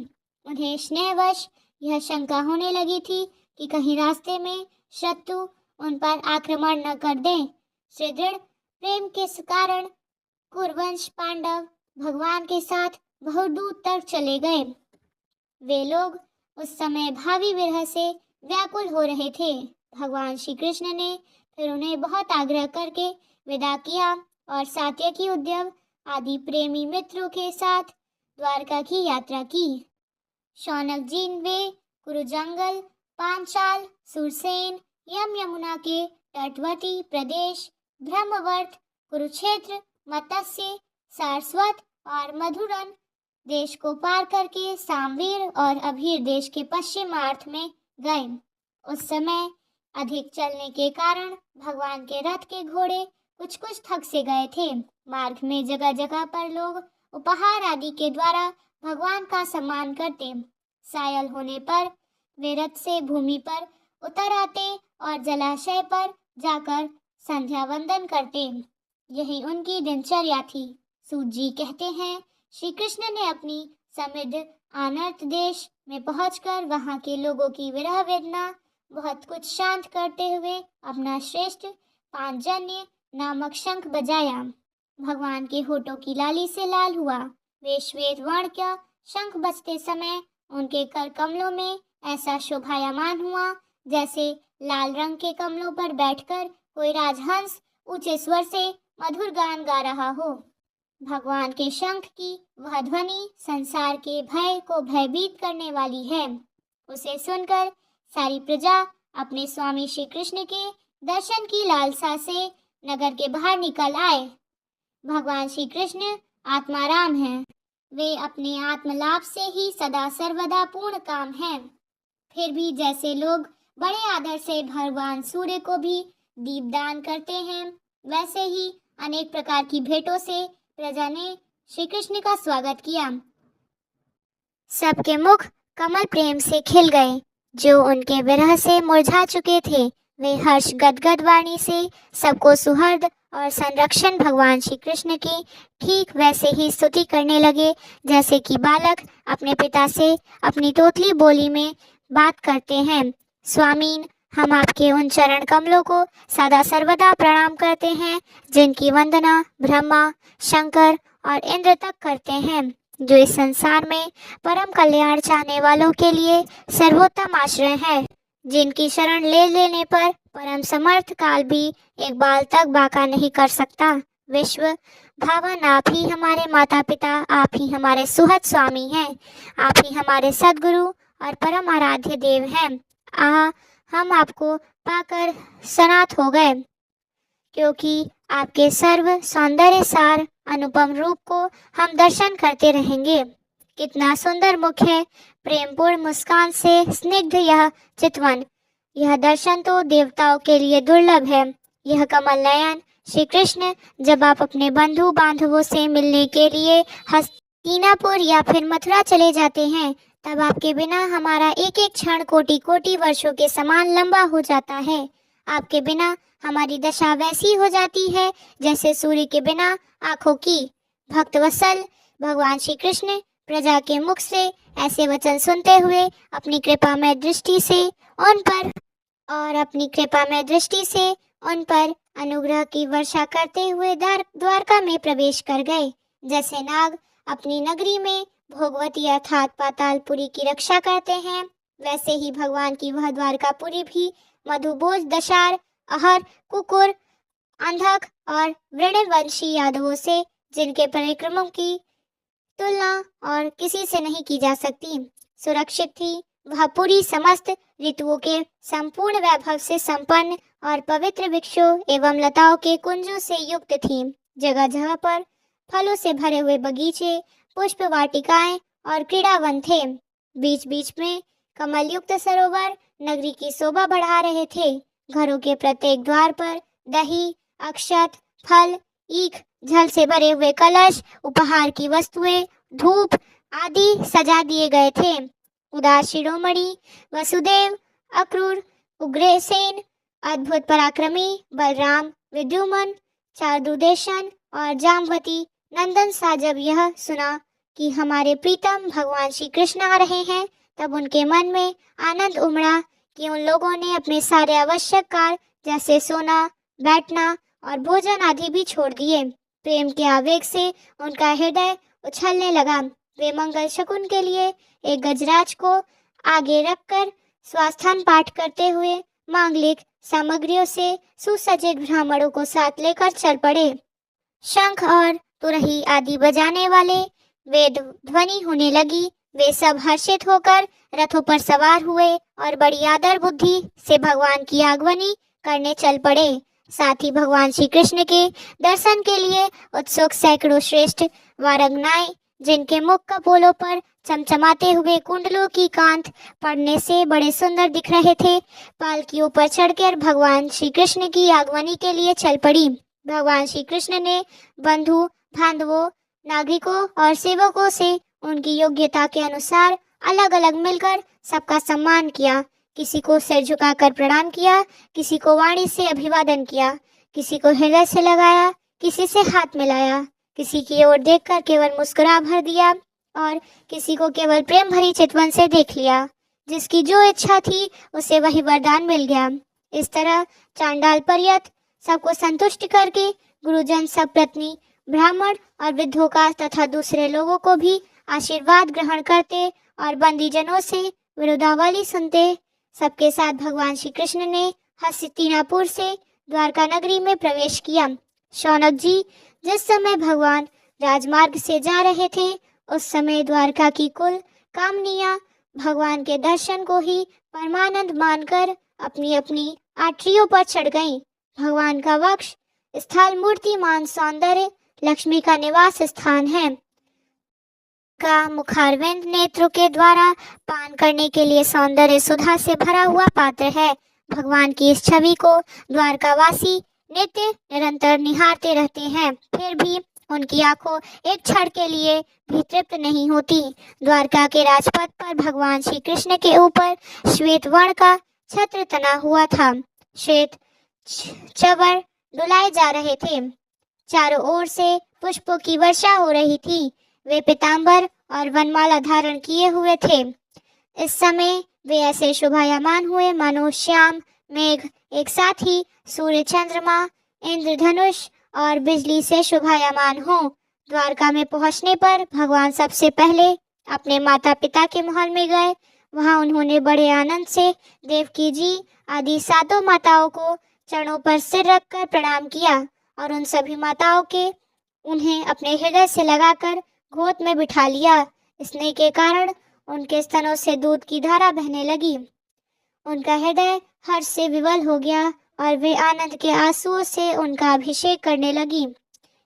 उन्हें स्नेहवश यह शंका होने लगी थी कि कहीं रास्ते में शत्रु उन पर आक्रमण न कर दें। सुदृढ़ प्रेम के कारण कुरुवंश पांडव भगवान के साथ बहुत दूर तक चले गए। वे लोग उस समय भावी विरह से व्याकुल हो रहे थे। भगवान श्री कृष्ण ने फिर उन्हें बहुत आग्रह करके विदा किया और सात्यकी उद्यव आदि प्रेमी मित्रों के साथ द्वारका की यात्रा की। शौनक जी वे कुरु जंगल, पांचाल, सुरसेन, यमुना के तटवर्ती प्रदेश, ब्रह्मवर्त, कुरुक्षेत्र, मत्स्य, सारस्वत और मधुरन देश को पार करके सामवीर और अभीर देश के पश्चिमार्थ में गए। उस समय अधिक चलने के कारण भगवान के रथ के घोड़े कुछ कुछ थक से गए थे। मार्ग में जगह जगह पर लोग उपहार आदि के द्वारा भगवान का सम्मान करते। सायल होने पर वे रथ से भूमि पर उतर आते और जलाशय पर जाकर संध्या वंदन करते। यही उनकी दिनचर्या थी। सूत जी कहते हैं, श्री कृष्ण ने अपनी समृद्ध अनर्त देश में पहुंचकर वहां के लोगों की विरह वेदना बहुत कुछ शांत करते हुए अपना श्रेष्ठ पांचजन्य नामक शंख बजाया। भगवान के होठों की लाली से लाल हुआ। वे श्वेत वर्ण का शंख बजते समय उनके कर कमलों में ऐसा शोभायमान हुआ जैसे लाल रंग के कमलों पर बैठकर कोई राजहंस ऊंचे स्वर से मधुर गान गा रहा हो। भगवान के शंख की वह ध्वनि संसार के भय को भयभीत करने वाली है। उसे सुनकर सारी प्रजा अपने स्वामी श्री कृष्ण के दर्शन की लालसा से नगर के बाहर निकल आए। भगवान श्री कृष्ण आत्माराम हैं। वे अपने आत्मलाभ से ही सदा सर्वदा पूर्ण काम हैं। फिर भी जैसे लोग बड़े आदर से भगवान सूर्य को भी दीपदान करते हैं, वैसे ही अनेक प्रकार की भेंटों से प्रजा ने श्री कृष्ण का स्वागत किया। सबके मुख कमल प्रेम से खिल गए। जो उनके विरह से मुरझा चुके थे, वे हर्ष गदगद वाणी से सबको सुहृद और संरक्षण भगवान श्री कृष्ण की ठीक वैसे ही स्तुति करने लगे जैसे कि बालक अपने पिता से अपनी तोतली बोली में बात करते हैं। स्वामीन, हम आपके उन चरण कमलों को सदा सर्वदा प्रणाम करते हैं जिनकी वंदना ब्रह्मा, शंकर और इंद्र तक करते हैं, जो इस संसार में परम कल्याण चाहने वालों के लिए सर्वोत्तम आश्रय है, जिनकी शरण ले लेने पर परम समर्थ काल भी एक बाल तक बाका नहीं कर सकता। विश्व भावन आप ही हमारे माता पिता, आप ही हमारे सुहृद स्वामी हैं, आप ही हमारे सद्गुरु और परम आराध्य देव हैं। हम आपको पाकर सनाथ हो गए, क्योंकि आपके सर्व सौंदर्य सार अनुपम रूप को हम दर्शन करते रहेंगे। कितना सुंदर मुख है, प्रेमपूर्ण मुस्कान से स्निग्ध यह चितवन। यह दर्शन तो देवताओं के लिए दुर्लभ है। यह कमल नयन श्री कृष्ण, जब आप अपने बंधु बांधवों से मिलने के लिए हस्तिनापुर या फिर मथुरा चले जाते हैं, तब आपके बिना हमारा एक एक क्षण कोटि कोटि वर्षों के समान लंबा हो जाता है। आपके बिना हमारी दशा वैसी हो जाती है जैसे सूर्य के बिना आंखों की। भक्तवत्सल भगवान श्री कृष्ण प्रजा के मुख से ऐसे वचन सुनते हुए अपनी कृपामय दृष्टि से उन पर अनुग्रह की वर्षा करते हुए द्वारका में प्रवेश कर गए। जैसे नाग अपनी नगरी में भोगवती अर्थात पातालपुरी की रक्षा करते हैं, वैसे ही भगवान की वह द्वारकापुरी भी मधुबोज, दशार, अहर, कुकुर, अंधक और वृणवंशी यादवों से, जिनके परिक्रमों की तुलना और किसी से नहीं की जा सकती, सुरक्षित थी। वह पूरी समस्त ऋतुओं के संपूर्ण वैभव से संपन्न और पवित्र वृक्षों एवं लताओं के कुंजों से युक्त थी। जगह जगह पर फलों से भरे हुए बगीचे, पुष्प वाटिकाएं और क्रीड़ावन थे। बीच बीच में कमल युक्त सरोवर नगरी की शोभा बढ़ा रहे थे। घरों के प्रत्येक द्वार पर दही, अक्षत, फल, ईख, जल से भरे हुए कलश, उपहार की वस्तुएं, धूप आदि सजा दिए गए थे। उदार शिरोमणि, वसुदेव, अक्रूर, उग्रसेन, अद्भुत पराक्रमी, बलराम, विद्युमन, चारुदेशन और जामवती नंदन सा जब यह सुना कि हमारे प्रीतम भगवान श्री कृष्ण आ रहे हैं, तब उनके मन में आनंद उमड़ा कि उन लोगों ने अपने सारे आवश्यक कार्य जैसे सोना, बैठना और भोजन आदि भी छोड़ दिए। प्रेम के आवेग से उनका हृदय उछलने लगा। वे मंगल शकुन के लिए एक गजराज को आगे रखकर स्वास्थान पाठ करते हुए मांगलिक सामग्रियों से सुसज्जित ब्राह्मणों को साथ लेकर चल पड़े। शंख और तुरही आदि बजाने वाले वेद ध्वनि होने लगी। वे सब हर्षित होकर रथों पर सवार हुए और बड़ी आदर बुद्धि से भगवान की आगमनी करने चल पड़े। साथ ही भगवान श्री कृष्ण के दर्शन के लिए उत्सुक सैकड़ों श्रेष्ठ वारंगनाएं, जिनके मुख कपोलों पर चमचमाते हुए कुंडलों की कांत पड़ने से बड़े सुंदर दिख रहे थे, पालकियों पर चढ़कर भगवान श्री कृष्ण की आगमनी के लिए चल पड़ी। भगवान श्री कृष्ण ने बंधु बांधवों, नागरिकों और सेवकों से उनकी योग्यता के अनुसार अलग अलग मिलकर सबका सम्मान किया। किसी को सिर झुकाकर प्रणाम किया, किसी को वाणी से अभिवादन किया, किसी को हृदय से लगाया, किसी से हाथ मिलाया, किसी की ओर देखकर केवल मुस्कुरा भर दिया और किसी को केवल प्रेम भरी चितवन से देख लिया। जिसकी जो इच्छा थी उसे वही वरदान मिल गया। इस तरह चांडाल पर्यत सबको संतुष्ट करके गुरुजन सब पत्नी, ब्राह्मण और वृद्धों तथा दूसरे लोगों को भी आशीर्वाद ग्रहण करते और बंदीजनों से विरुद्धावली सुनते। सबके साथ भगवान श्री कृष्ण ने हस्तिनापुर से द्वारका नगरी में प्रवेश किया। शौनक जी, जिस समय भगवान राजमार्ग से जा रहे थे, उस समय द्वारका की कुल कामनियां भगवान के दर्शन को ही परमानंद मानकर अपनी अपनी आठरियों पर चढ़ गईं। भगवान का वक्ष स्थल मूर्तिमान सौंदर्य लक्ष्मी का निवास स्थान है। का मुखारविंद नेत्रों के द्वारा पान करने के लिए सौंदर्य सुधा से भरा हुआ पात्र है। भगवान की इस छवि को द्वारकावासी नित्य निरंतर निहारते रहते हैं, फिर भी उनकी आंखों एक क्षण के लिए भी तृप्त नहीं होती। द्वारका के राजपथ पर भगवान श्री कृष्ण के ऊपर श्वेत वर्ण का छत्र तना हुआ था। श्वेत चवर डुलाए जा रहे थे। चारों ओर से पुष्पों की वर्षा हो रही थी। वे पीतांबर और वनमाला धारण किए हुए थे। इस समय वे ऐसे शोभायमान हुए मानो श्याम मेघ एक साथ ही सूर्य, चंद्रमा, इंद्रधनुष और बिजली से शोभायमान हो। द्वारका में पहुंचने पर भगवान सबसे पहले अपने माता पिता के महल में गए। वहां उन्होंने बड़े आनंद से देवकी जी आदि सातों माताओं को चरणों पर सिर रखकर प्रणाम किया और उन सभी माताओं के उन्हें अपने हृदय से लगाकर गोद में बिठा लिया। स्नेह के कारण उनके स्तनों से दूध की धारा बहने लगी। उनका हृदय हर्ष से विवल हो गया और वे आनंद के आंसुओं से उनका अभिषेक करने लगी।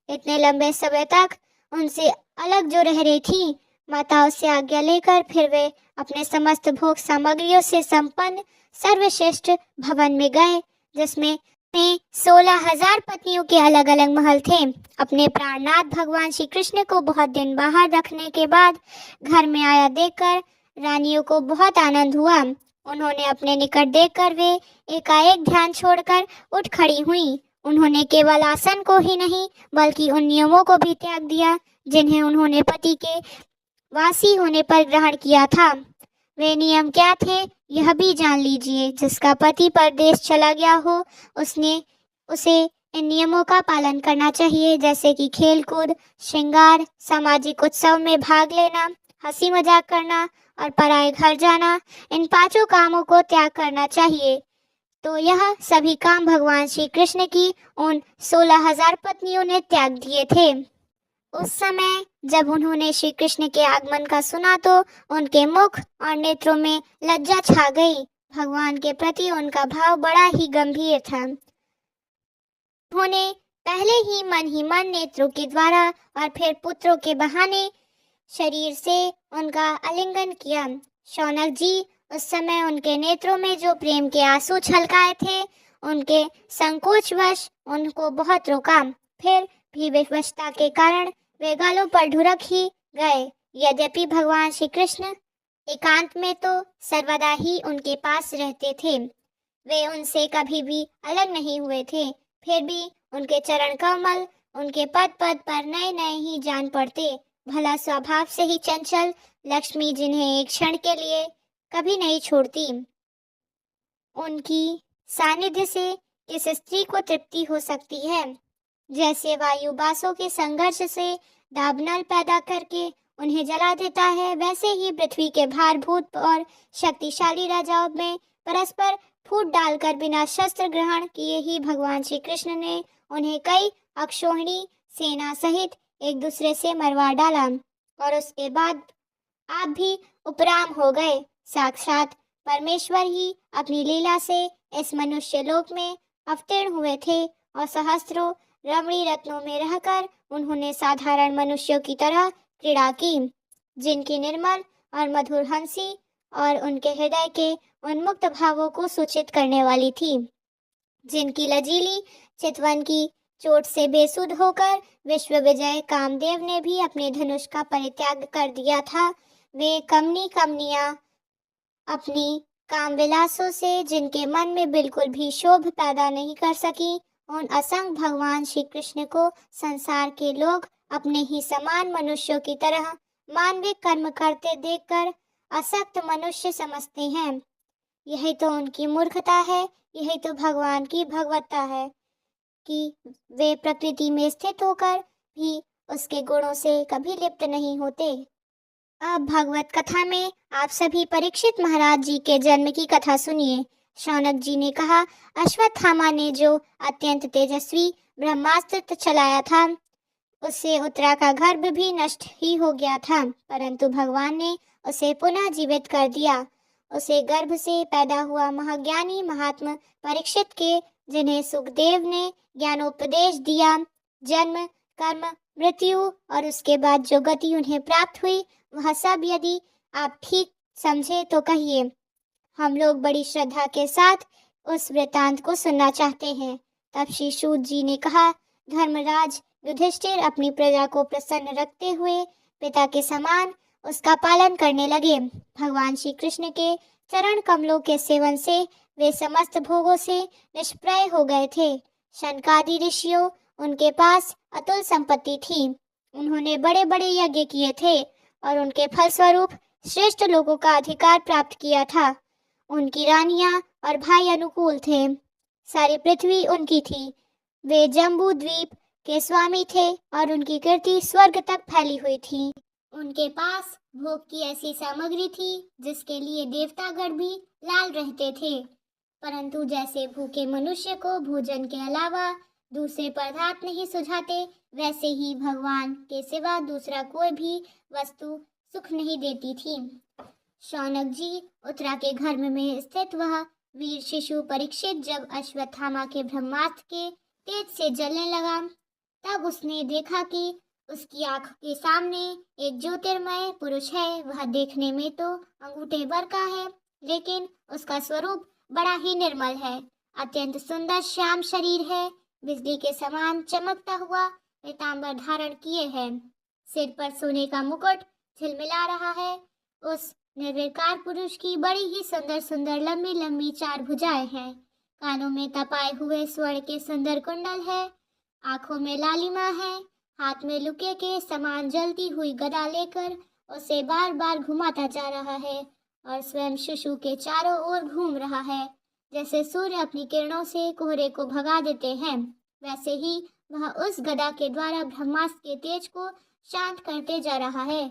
इतने लंबे समय तक उनसे अलग जो रह रही थी, माताओं से आज्ञा लेकर फिर वे अपने समस्त भोग सामग्रियों से संपन्न सर्वश्रेष्ठ भवन में गए, जिसमें 16,000 पत्नियों के अलग अलग महल थे। अपने प्राणनाथ भगवान श्री कृष्ण को बहुत दिन बाहर रखने के बाद घर में आया देखकर रानियों को बहुत आनंद हुआ। उन्होंने अपने निकट देखकर वे एकाएक ध्यान छोड़कर उठ खड़ी हुईं। उन्होंने केवल आसन को ही नहीं बल्कि उन नियमों को भी त्याग दिया जिन्हें उन्होंने पति के वासी होने पर ग्रहण किया था। वे नियम क्या थे यह भी जान लीजिए। जिसका पति परदेश चला गया हो उसे इन नियमों का पालन करना चाहिए, जैसे कि खेल कूद, श्रृंगार, सामाजिक उत्सव में भाग लेना, हंसी मजाक करना और पराए घर जाना। इन 5 कामों को त्याग करना चाहिए। तो यह सभी काम भगवान श्री कृष्ण की उन 16,000 पत्नियों ने त्याग दिए थे। उस समय जब उन्होंने श्री कृष्ण के आगमन का सुना तो उनके मुख और नेत्रों में लज्जा छा गई। भगवान के प्रति उनका भाव बड़ा ही गंभीर था। उन्होंने पहले ही मन नेत्रों के द्वारा और फिर पुत्रों के बहाने शरीर से उनका आलिंगन किया। शौनक जी, उस समय उनके नेत्रों में जो प्रेम के आंसू छलकाए थे, उनके संकोचवश उनको बहुत रोका। फिर भी विवशता के कारण वे गालों पर ढुरक ही गए। यद्यपि भगवान श्री कृष्ण एकांत में तो सर्वदा ही उनके पास रहते थे, वे उनसे कभी भी अलग नहीं हुए थे, फिर भी उनके चरण कमल उनके पद पद पर नए नए ही जान पड़ते भला स्वभाव से ही चंचल लक्ष्मी, जिन्हें एक क्षण के लिए कभी नहीं छोड़ती, उनकी सानिध्य से किस स्त्री को तृप्ति हो सकती है। जैसे वायु बासों के संघर्ष से दावानल पैदा करके उन्हें जला देता है, वैसे ही पृथ्वी के भारभूत और शक्तिशाली राजाओं में परस्पर फूट डालकर बिना शस्त्र ग्रहण किए ही भगवान श्री कृष्ण ने उन्हें कई अक्षौहिणी सेना सहित एक दूसरे से मरवा डाला। और उसके बाद आप भी उपराम हो गए। साक्षात परमेश्वर ही अपनी लीला से इस मनुष्य लोक में अवतीर्ण हुए थे और सहस्त्रों रमणी रत्नों में रहकर उन्होंने साधारण मनुष्यों की तरह क्रीड़ा की, जिनकी निर्मल और मधुर हंसी और उनके हृदय के उन्मुक्त भावों को सूचित करने वाली थी, जिनकी लजीली चितवन की चोट से बेसुध होकर विश्व विजय कामदेव ने भी अपने धनुष का परित्याग कर दिया था। वे कमनियां अपनी काम विलासों से जिनके मन में बिल्कुल भी शोभ पैदा नहीं कर सकी, उन असंग भगवान श्री कृष्ण को संसार के लोग अपने ही समान मनुष्यों की तरह मानविक कर्म करते देखकर असक्त मनुष्य समझते हैं। यही तो उनकी मूर्खता है, यही तो भगवान की भगवत्ता है कि वे प्रकृति में स्थित होकर भी उसके गुणों से कभी लिप्त नहीं होते। अब भगवत कथा में आप सभी परीक्षित महाराज जी के जन्म की कथा सुनिए। शौनक जी ने कहा, अश्वत्थामा ने जो अत्यंत तेजस्वी ब्रह्मास्त्र चलाया था, उससे उत्तरा का गर्भ भी नष्ट ही हो गया था, परंतु भगवान ने उसे पुनः जीवित कर दिया। उसे गर्भ से पैदा हुआ महाज्ञानी महात्मा परीक्षित के, जिन्हें सुखदेव ने ज्ञानोपदेश दिया, जन्म कर्म मृत्यु और उसके बाद जो गति उन्हें प्राप्त हुई, वह सब यदि आप ठीक समझे तो कहिए। हम लोग बड़ी श्रद्धा के साथ उस वृतांत को सुनना चाहते हैं। तब श्री सूत जी ने कहा, धर्मराज युधिष्ठिर अपनी प्रजा को प्रसन्न रखते हुए पिता के समान उसका पालन करने लगे। भगवान श्री कृष्ण के चरण कमलों के सेवन से वे समस्त भोगों से निष्प्रय हो गए थे। शनकादि ऋषियों, उनके पास अतुल संपत्ति थी। उन्होंने बड़े बड़े यज्ञ किए थे और उनके फलस्वरूप श्रेष्ठ लोगों का अधिकार प्राप्त किया था। उनकी रानियां और भाई अनुकूल थे। सारी पृथ्वी उनकी थी। वे जम्बू द्वीप के स्वामी थे और उनकी कीर्ति स्वर्ग तक फैली हुई थी। उनके पास भोग की ऐसी सामग्री थी जिसके लिए देवतागण भी लाल रहते थे, परंतु जैसे भूखे मनुष्य को भोजन के अलावा दूसरे पदार्थ नहीं सुझाते, वैसे ही भगवान के सिवा दूसरा कोई भी वस्तु सुख नहीं देती थी। शौनक जी, उत्तरा के घर में स्थित वह वीर शिशु परीक्षित जब अश्वत्थामा के ब्रह्मास्त्र के तेज से जलने लगा, तब उसने देखा कि उसकी आंख के सामने एक ज्योतिर्मय पुरुष है। वह देखने में तो अंगूठे भर का है, लेकिन उसका स्वरूप बड़ा ही निर्मल है। अत्यंत सुंदर श्याम शरीर है, बिजली के समान चमकता हुआ पीतांबर धारण किए है, सिर पर सोने का मुकुट झिलमिला रहा है। उस निर्विकार पुरुष की बड़ी ही सुंदर सुंदर लंबी लंबी 4 भुजाएं हैं। कानों में तपाए हुए स्वर्ण के सुंदर कुंडल है, आंखों में लालिमा है। हाथ में लुके के समान जलती हुई गदा लेकर उसे बार बार घुमाता जा रहा है और स्वयं शिशु के चारों ओर घूम रहा है। जैसे सूर्य अपनी किरणों से कोहरे को भगा देते हैं, वैसे ही वह उस गदा के द्वारा ब्रह्मास्त्र के तेज को शांत करते जा रहा है।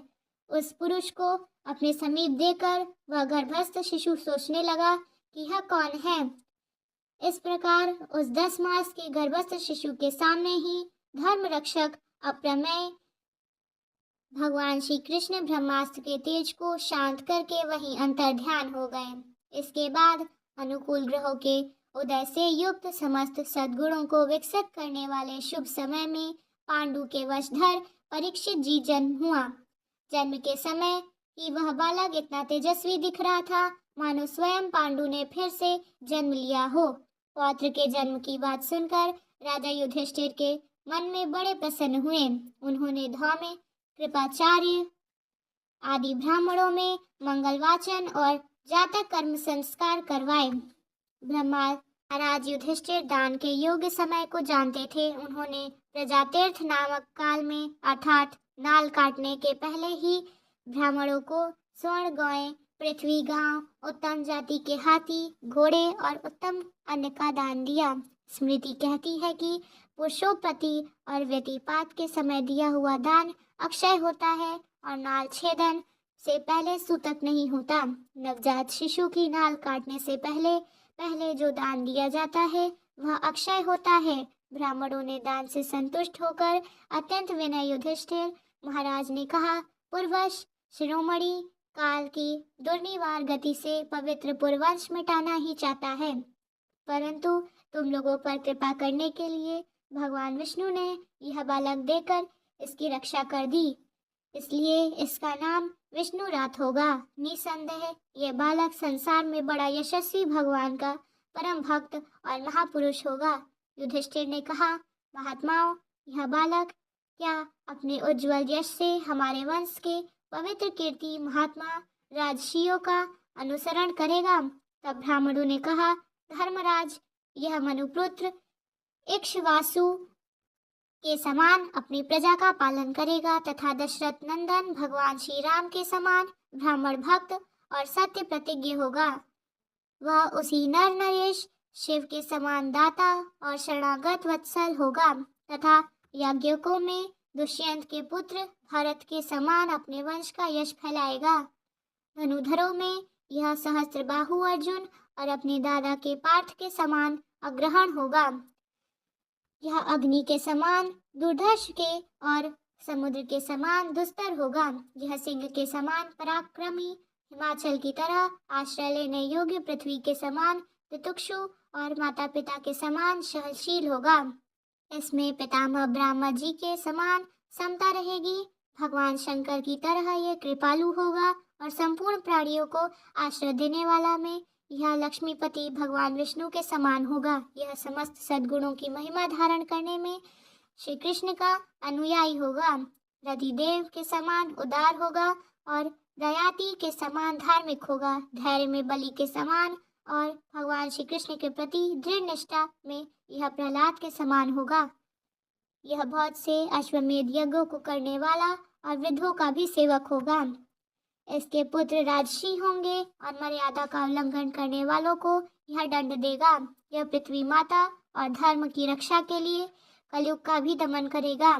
उस पुरुष को अपने समीप देखकर वह गर्भस्थ शिशु सोचने लगा कि यह कौन है। इस प्रकार उस 10 मास के गर्भस्थ शिशु के सामने ही धर्म रक्षक अप्रमेय भगवान श्री कृष्ण ब्रह्मास्त्र के तेज को शांत करके वहीं अंतर ध्यान हो गए। इसके बाद अनुकूल ग्रहों के उदय से युक्त समस्त सद्गुणों को विकसित करने वाले शुभ समय में पांडु के वशधर परीक्षित जी जन्म हुआ। जन्म के समय ही वह बालक इतना तेजस्वी दिख रहा था मानो स्वयं पांडु ने फिर से जन्म लिया हो। पौत्र के जन्म की बात सुनकर राजा युधिष्ठिर के मन में बड़े प्रसन्न हुए। उन्होंने धौम्य, कृपाचार्य आदि ब्राह्मणों में मंगल वाचन और जातक कर्म संस्कार करवाए। ब्रह्मा महाराज युधिष्ठिर दान के योग्य समय को जानते थे। उन्होंने प्रजातीर्थ नामक काल में अर्थात नाल काटने के पहले ही ब्राह्मणों को स्वर्ण गायें, पृथ्वी, गांव, उत्तम जाति के हाथी, घोड़े और उत्तम अन्न का दान दिया। स्मृति कहती है कि पुरुषोत्पत्ति और व्यतिपात के समय दिया हुआ दान अक्षय होता है और नाल छेदन से पहले सूतक नहीं होता। नवजात शिशु की नाल काटने से पहले पहले जो दान दिया जाता है वह अक्षय होता है। ब्राह्मणों ने दान से संतुष्ट होकर अत्यंत विनय युधिष्ठिर महाराज ने कहा, पूर्वश शिरोमणि काल की दुर्निवार गति से पवित्र पुरवंश मिटाना ही चाहता है, परंतु तुम लोगों पर कृपा करने के लिए भगवान विष्णु ने यह बालक देकर इसकी रक्षा कर दी, इसलिए इसका नाम विष्णु रात होगा। निसंदेह यह बालक संसार में बड़ा यशस्वी भगवान का परम भक्त और महापुरुष होगा। युधिष्ठिर ने कहा, महात्माओं, यह बालक क्या अपने उज्जवल यश से हमारे वंश के पवित्र कीर्ति महात्मा राजर्षियों का अनुसरण करेगा? तब ब्राह्मणों ने कहा, धर्मराज, यह मनुपुत्र इक्ष्वासु के समान अपनी प्रजा का पालन करेगा तथा दशरथ नंदन भगवान श्री राम के समान ब्राह्मण भक्त और सत्य प्रतिज्ञ होगा। वह उसी नर नरेश शिव के समान दाता और शरणागत वत्सल होगा तथा याज्ञिकों में दुष्यंत के पुत्र भरत के समान अपने वंश का यश फैलाएगा। धनुधरों में यह सहस्त्रबाहु अर्जुन और अपने दादा के पार्थ के समान अग्रहण होगा। यह अग्नि के समान दुर्धर्ष के और समुद्र के समान दुस्तर होगा। यह सिंह के समान पराक्रमी, हिमाचल की तरह आश्रय लेने योग्य पृथ्वी के समान तितिक्षु और माता पिता के समान सहनशील होगा। इसमें पितामह ब्रह्मा जी के समान समता रहेगी। भगवान शंकर की तरह यह कृपालु होगा और संपूर्ण प्राणियों को आश्रय देने वाला में यह लक्ष्मीपति भगवान विष्णु के समान होगा। यह समस्त सद्गुणों की महिमा धारण करने में श्री कृष्ण का अनुयायी होगा। रतिदेव के समान उदार होगा और दयाति के समान धार्मिक होगा। धैर्य में बलि के समान और भगवान श्री कृष्ण के प्रति दृढ़ निष्ठा में यह प्रहलाद के समान होगा। यह बहुत से अश्वमेध यज्ञों को करने वाला और वृद्धों का भी सेवक होगा। इसके पुत्र राजर्षि होंगे और मर्यादा का उल्लंघन करने वालों को यह दंड देगा। यह पृथ्वी माता और धर्म की रक्षा के लिए कलयुग का भी दमन करेगा।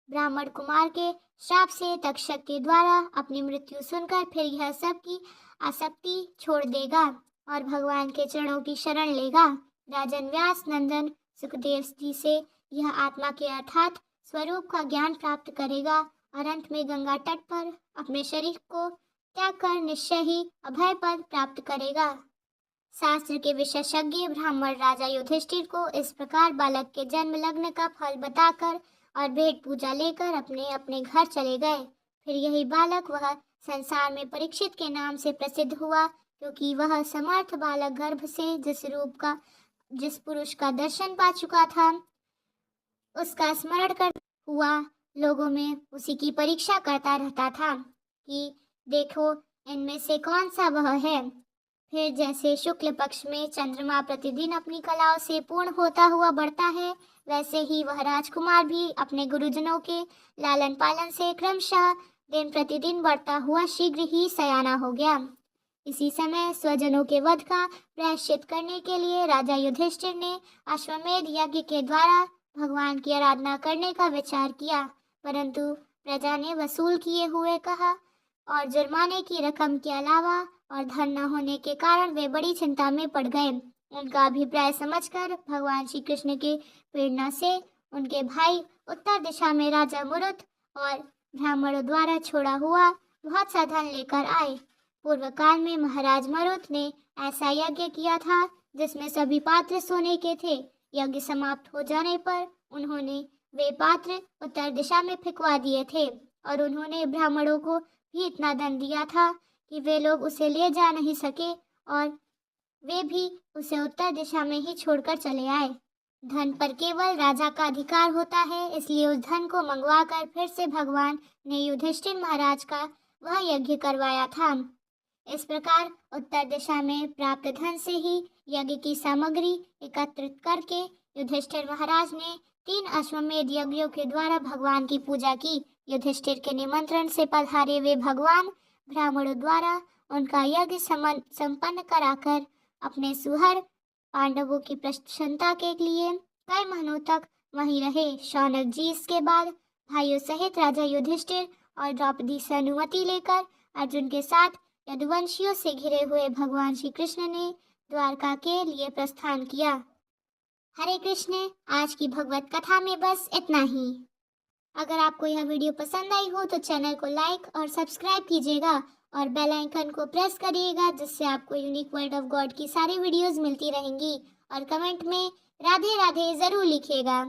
ब्राह्मण कुमार के श्राप से तक्षक के द्वारा अपनी मृत्यु सुनकर फिर यह सब की आसक्ति छोड़ देगा और भगवान के चरणों की शरण लेगा। राजन व्यास नंदन सुखदेव जी से यह आत्मा के अर्थात स्वरूप का ज्ञान प्राप्त करेगा और अंत में गंगा तट पर अपने शरीर को त्याग कर निश्चय ही अभय पद प्राप्त करेगा। शास्त्र के विशेषज्ञ ब्राह्मण राजा युधिष्ठिर को इस प्रकार बालक के जन्म लग्न का फल बताकर और भेंट पूजा लेकर अपने अपने घर चले गए। फिर यही बालक वह संसार में परीक्षित के नाम से प्रसिद्ध हुआ, क्योंकि वह समर्थ बालक गर्भ से जिस पुरुष का दर्शन पा चुका था उसका स्मरण कर हुआ लोगों में उसी की परीक्षा करता रहता था कि देखो इनमें से कौन सा वह है। फिर जैसे शुक्ल पक्ष में चंद्रमा प्रतिदिन अपनी कलाओं से पूर्ण होता हुआ बढ़ता है, वैसे ही वह राजकुमार भी अपने गुरुजनों के लालन पालन से क्रमशः दिन प्रतिदिन बढ़ता हुआ शीघ्र ही सयाना हो गया। इसी समय स्वजनों के वध का प्रायश्चित करने के लिए राजा युधिष्ठिर ने अश्वमेध यज्ञ के द्वारा भगवान की आराधना करने का विचार किया, परंतु प्रजा ने वसूल किए हुए कहा और जुर्माने की रकम के अलावा और धन न होने के कारण वे बड़ी चिंता में पड़ गए। उनका अभिप्राय समझकर भगवान श्री कृष्ण के प्रेरणा से उनके भाई उत्तर दिशा में राजा मुरुत और ब्राह्मणों द्वारा छोड़ा हुआ बहुत सा धन लेकर आए। पूर्व काल में महाराज मरुत ने ऐसा यज्ञ किया था जिसमें सभी पात्र सोने के थे। यज्ञ समाप्त हो जाने पर उन्होंने वे पात्र उत्तर दिशा में फेंकवा दिए थे और उन्होंने ब्राह्मणों को भी इतना धन दिया था कि वे लोग उसे ले जा नहीं सके और वे भी उसे उत्तर दिशा में ही छोड़कर चले आए। धन पर केवल राजा का अधिकार होता है, इसलिए उस धन को मंगवाकर फिर से भगवान ने युधिष्ठिर महाराज का वह यज्ञ करवाया था। इस प्रकार उत्तर दिशा में प्राप्त धन से ही यज्ञ की सामग्री एकत्रित करके युधिष्ठिर महाराज ने 3 अश्वमेध यज्ञों के द्वारा भगवान की पूजा की। युधिष्ठिर के निमंत्रण से पधारे वे भगवान ब्राह्मणों द्वारा उनका यज्ञ संपन्न कराकर अपने सुहर पांडवों की प्रसन्नता के लिए कई महीनों तक वहीं रहे। शौनक जी इसके बाद भाइयों सहित राजा युधिष्ठिर और द्रौपदी से अनुमति लेकर अर्जुन के साथ यदुवंशियों से घिरे हुए भगवान श्री कृष्ण ने द्वारका के लिए प्रस्थान किया। हरे कृष्ण। आज की भगवत कथा में बस इतना ही। अगर आपको यह वीडियो पसंद आई हो तो चैनल को लाइक और सब्सक्राइब कीजिएगा और बेल आइकन को प्रेस करिएगा, जिससे आपको यूनिक वर्ड ऑफ गॉड की सारी वीडियोस मिलती रहेंगी। और कमेंट में राधे राधे जरूर लिखिएगा।